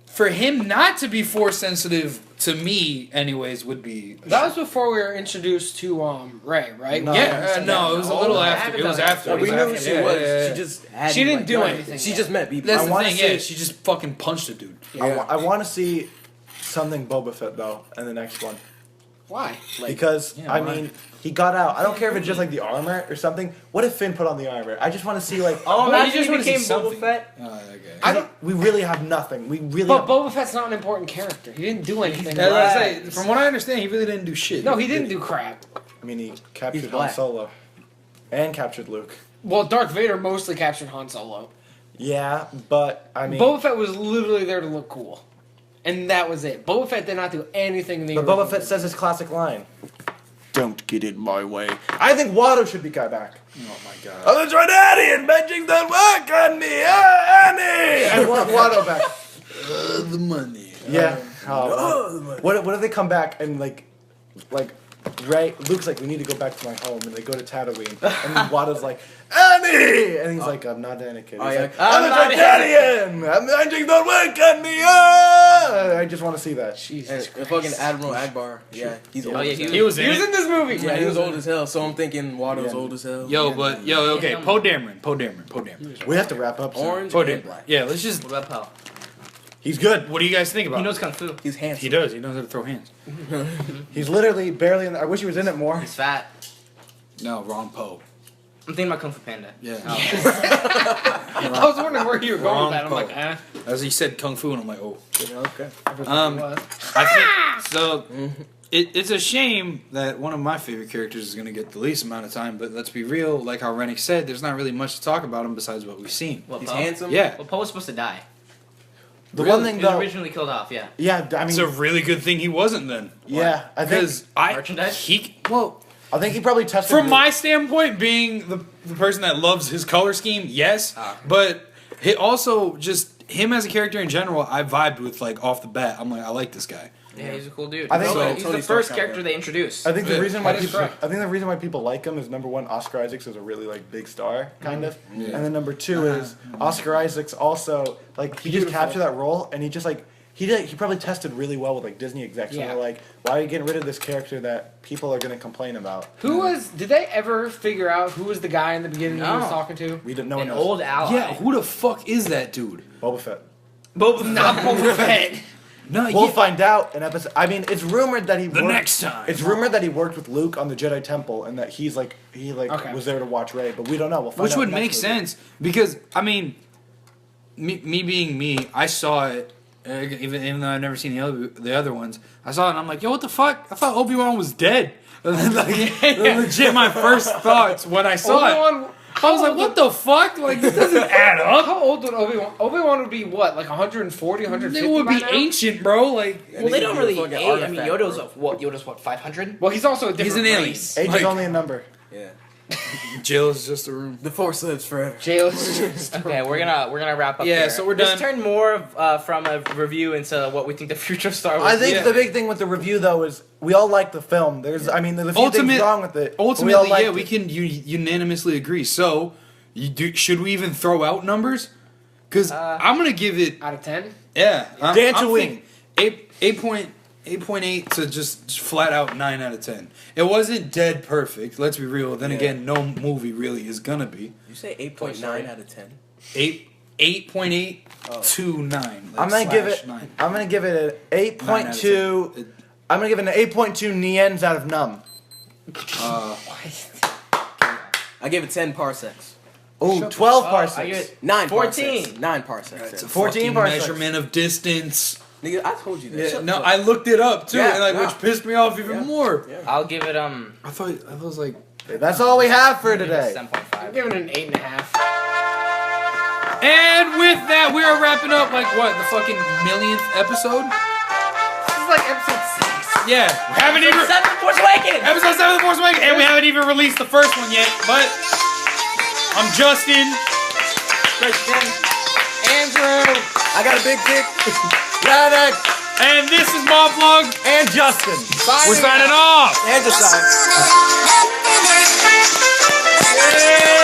Speaker 1: for him not to be Force sensitive, to me, anyways, would be
Speaker 2: That was before we were introduced to Ray, right?
Speaker 3: No.
Speaker 1: no, it was a little
Speaker 5: I
Speaker 1: after.
Speaker 5: haven't
Speaker 1: It was
Speaker 5: done that.
Speaker 1: after.
Speaker 4: So
Speaker 1: It
Speaker 4: we
Speaker 1: was
Speaker 4: knew who
Speaker 1: after.
Speaker 4: she
Speaker 1: Yeah,
Speaker 4: was.
Speaker 1: yeah, yeah.
Speaker 4: She just had
Speaker 2: She didn't do
Speaker 4: done
Speaker 2: anything
Speaker 4: She
Speaker 2: yet.
Speaker 4: just met BB.
Speaker 1: That's
Speaker 3: I
Speaker 1: the
Speaker 3: wanna
Speaker 1: thing. Yeah,
Speaker 3: see-
Speaker 1: she just fucking punched a dude.
Speaker 3: I want to see something Boba Fett though in the next one
Speaker 2: Why?
Speaker 3: because
Speaker 1: yeah,
Speaker 3: I
Speaker 1: why?
Speaker 3: mean he got out. I don't care if it's just like the armor or something. What if Finn put on the armor? I just want to see like
Speaker 5: Oh,
Speaker 1: Well,
Speaker 5: imagine
Speaker 1: you just
Speaker 5: he
Speaker 1: wanna see
Speaker 5: became Boba
Speaker 1: something.
Speaker 5: Fett.
Speaker 2: I don't.
Speaker 3: we really have nothing. We really.
Speaker 2: But
Speaker 3: have,
Speaker 2: Boba Fett's not an important character. He didn't do anything.
Speaker 1: As I
Speaker 2: Right.
Speaker 1: say, from what I understand, he really didn't do shit.
Speaker 2: No, he didn't do crap.
Speaker 3: I mean, he captured Han
Speaker 4: black.
Speaker 3: Solo and captured Luke.
Speaker 2: Well, Darth Vader mostly captured Han Solo.
Speaker 3: Yeah, but I mean,
Speaker 2: Boba Fett was literally there to look cool. And that was it. Boba Fett did not do anything in the
Speaker 3: but
Speaker 2: original
Speaker 3: Boba Fett
Speaker 2: movie.
Speaker 3: says his classic line. Don't get in my way. I think Watto should be got back.
Speaker 1: Oh my god.
Speaker 3: I'm the Trinidadian benching the work on me, Annie! I want Watto back.
Speaker 1: The money.
Speaker 3: Yeah. What if they come back and like Ray, Luke's like, we need to go back to my home, and they go to Tatooine, and then Watto's like, Annie, and he's like, I'm not Anakin.
Speaker 4: Oh,
Speaker 3: He's
Speaker 4: yeah.
Speaker 3: like, I'm a Trinidadian. I'm benching the work on me. I just want to see that.
Speaker 2: Jesus
Speaker 4: And fucking Admiral Akbar. Yeah, he's old.
Speaker 5: Oh, yeah,
Speaker 4: as hell.
Speaker 1: He was
Speaker 2: He
Speaker 1: in
Speaker 2: was
Speaker 1: it.
Speaker 2: in this movie.
Speaker 4: Yeah, he was old as hell. So I'm thinking Watto's
Speaker 3: Yeah.
Speaker 4: old as hell.
Speaker 1: Yo, but okay, Poe Dameron.
Speaker 3: We have to wrap up soon.
Speaker 4: Orange
Speaker 1: Poe
Speaker 4: and
Speaker 1: Dameron.
Speaker 4: black.
Speaker 1: Yeah, let's just.
Speaker 5: What about Poe?
Speaker 3: He's good.
Speaker 1: What do you guys think about?
Speaker 5: He
Speaker 1: him?
Speaker 5: knows Kung Fu.
Speaker 4: He's handsome.
Speaker 1: He does. He knows how to throw hands.
Speaker 3: He's literally barely in. I wish he was in it more.
Speaker 5: He's fat.
Speaker 1: No, wrong Poe.
Speaker 5: I'm thinking about Kung Fu Panda.
Speaker 1: Yeah.
Speaker 2: I was wondering where you were going with that. I'm like,
Speaker 1: As he said Kung Fu, and I'm like, oh.
Speaker 3: Okay.
Speaker 1: I think so. It's a shame that one of my favorite characters is going to get the least amount of time. But let's be real, like how Renick said, there's not really much to talk about him besides what we've seen.
Speaker 5: Well,
Speaker 4: He's
Speaker 5: Poe?
Speaker 4: handsome.
Speaker 1: Yeah.
Speaker 5: Well, Poe was supposed to die.
Speaker 3: The
Speaker 1: Really?
Speaker 3: one thing
Speaker 5: He was
Speaker 3: though.
Speaker 5: originally killed off. Yeah.
Speaker 3: Yeah, I mean,
Speaker 1: It's a really good thing he wasn't then.
Speaker 3: yeah, I think
Speaker 1: Because
Speaker 5: Merchandise?
Speaker 1: he
Speaker 3: probably tested.
Speaker 1: from my standpoint, being the person that loves his color scheme, yes, but he also just him as a character in general, I vibed with like off the bat. I'm like, I like this guy.
Speaker 5: Yeah, he's a cool dude.
Speaker 3: I think
Speaker 5: he's
Speaker 4: Tony
Speaker 5: the
Speaker 4: Stark
Speaker 5: first
Speaker 4: got
Speaker 5: character
Speaker 4: that.
Speaker 5: they introduced.
Speaker 3: I think the reason why
Speaker 2: that is
Speaker 3: people,
Speaker 2: correct.
Speaker 3: I think the reason why people like him is number one, Oscar Isaacs is a really like big star, kind of, and then number two is Oscar Isaacs also like he just captured that role, and he just like he probably tested really well with like Disney execs, and
Speaker 2: Yeah.
Speaker 3: they're like, why are you getting rid of this character that people are gonna complain about?
Speaker 2: did they ever figure out who was the guy in the beginning he was
Speaker 5: No.
Speaker 2: talking to?
Speaker 3: We didn't know.
Speaker 5: An old ally.
Speaker 1: Yeah, who the fuck is that dude?
Speaker 3: Boba Fett.
Speaker 5: Not
Speaker 2: Boba Fett.
Speaker 1: No,
Speaker 3: We'll find out in episode. I mean, it's rumored that he
Speaker 1: the
Speaker 3: worked,
Speaker 1: next time.
Speaker 3: It's rumored that he worked with Luke on the Jedi Temple, and that he
Speaker 2: Okay.
Speaker 3: was there to watch Rey, but we don't know. We'll find
Speaker 1: Which
Speaker 3: out
Speaker 1: would
Speaker 3: next
Speaker 1: make
Speaker 3: movie.
Speaker 1: sense because I mean, me being me, I saw it. Even though I've never seen the other ones, I saw it and I'm like, yo, what the fuck? I thought Obi-Wan was dead. And then, like, legit, my first thoughts when I saw it,
Speaker 2: Obi-Wan,
Speaker 1: I was like, what the fuck? Like, this doesn't add up.
Speaker 2: how old would Obi-Wan? Obi-Wan would be what, like 140, 150
Speaker 1: It would
Speaker 2: by
Speaker 1: be
Speaker 2: now?
Speaker 1: ancient, bro. Like,
Speaker 5: Well, they don't really
Speaker 4: fucking
Speaker 5: age. I mean,
Speaker 4: artifact,
Speaker 5: Yoda's
Speaker 4: bro.
Speaker 5: Yoda's what 500.
Speaker 2: Well, he's also a different
Speaker 1: he's an alien.
Speaker 2: race.
Speaker 3: Age
Speaker 1: Like-
Speaker 3: is only a number.
Speaker 4: Yeah.
Speaker 1: Jail is just a room.
Speaker 4: The Force lives forever.
Speaker 2: Jail's just
Speaker 5: Okay, we're gonna wrap up.
Speaker 1: Yeah,
Speaker 5: here.
Speaker 1: so we're
Speaker 5: Let's
Speaker 1: done.
Speaker 5: turn more from a review into what we think the future of Star Wars.
Speaker 3: I think
Speaker 1: Yeah.
Speaker 3: the big thing with the review though is we all like the film. There's a few things wrong with it. but we all
Speaker 1: Ultimately,
Speaker 3: liked
Speaker 1: yeah,
Speaker 3: it.
Speaker 1: we can unanimously agree. So, should we even throw out numbers? Because I'm gonna give it.
Speaker 2: out of 10.
Speaker 1: Yeah,
Speaker 3: Dance a wing.
Speaker 1: 8.8 to just flat out 9 out of 10. It wasn't dead perfect. Let's be real. Then
Speaker 4: Yeah.
Speaker 1: again, no movie really is gonna be.
Speaker 4: You say 8.9 out of 10.
Speaker 1: 8.8 to 9.
Speaker 3: I'm gonna give it.
Speaker 1: 9.
Speaker 3: I'm gonna give it an 8.2.
Speaker 1: 9
Speaker 3: I'm gonna give it an 8.2 Niens out of Num.
Speaker 4: I give it 10 parsecs.
Speaker 3: Oh, 12
Speaker 5: I
Speaker 3: parsecs.
Speaker 5: give it
Speaker 4: 9
Speaker 5: 14.
Speaker 4: parsecs. 9 parsecs.
Speaker 1: It's a
Speaker 3: 14
Speaker 1: fucking
Speaker 3: parsecs.
Speaker 1: measurement of distance.
Speaker 4: Nigga, I told you that. Shut
Speaker 1: No,
Speaker 4: the
Speaker 1: I looked it up too,
Speaker 4: Yeah,
Speaker 1: and like,
Speaker 4: nah.
Speaker 1: which pissed me off even
Speaker 4: Yeah.
Speaker 1: more.
Speaker 4: Yeah.
Speaker 5: I'll give it
Speaker 1: I thought it was like.
Speaker 3: That's all we have for today.
Speaker 5: 7.5.
Speaker 2: I'm giving it an 8.5.
Speaker 1: And with that, we are wrapping up like what, the fucking millionth episode?
Speaker 2: This is like episode 6.
Speaker 1: Yeah, haven't even
Speaker 5: Force Awakens.
Speaker 1: episode 7 of the Force Awakens, and we haven't even released the first one yet. But I'm Justin.
Speaker 2: Andrew.
Speaker 4: I got a big dick.
Speaker 3: Renick
Speaker 1: And this is M0V.log.
Speaker 3: and Justin.
Speaker 1: We're signing off.
Speaker 4: And Josiah.
Speaker 1: Yeah.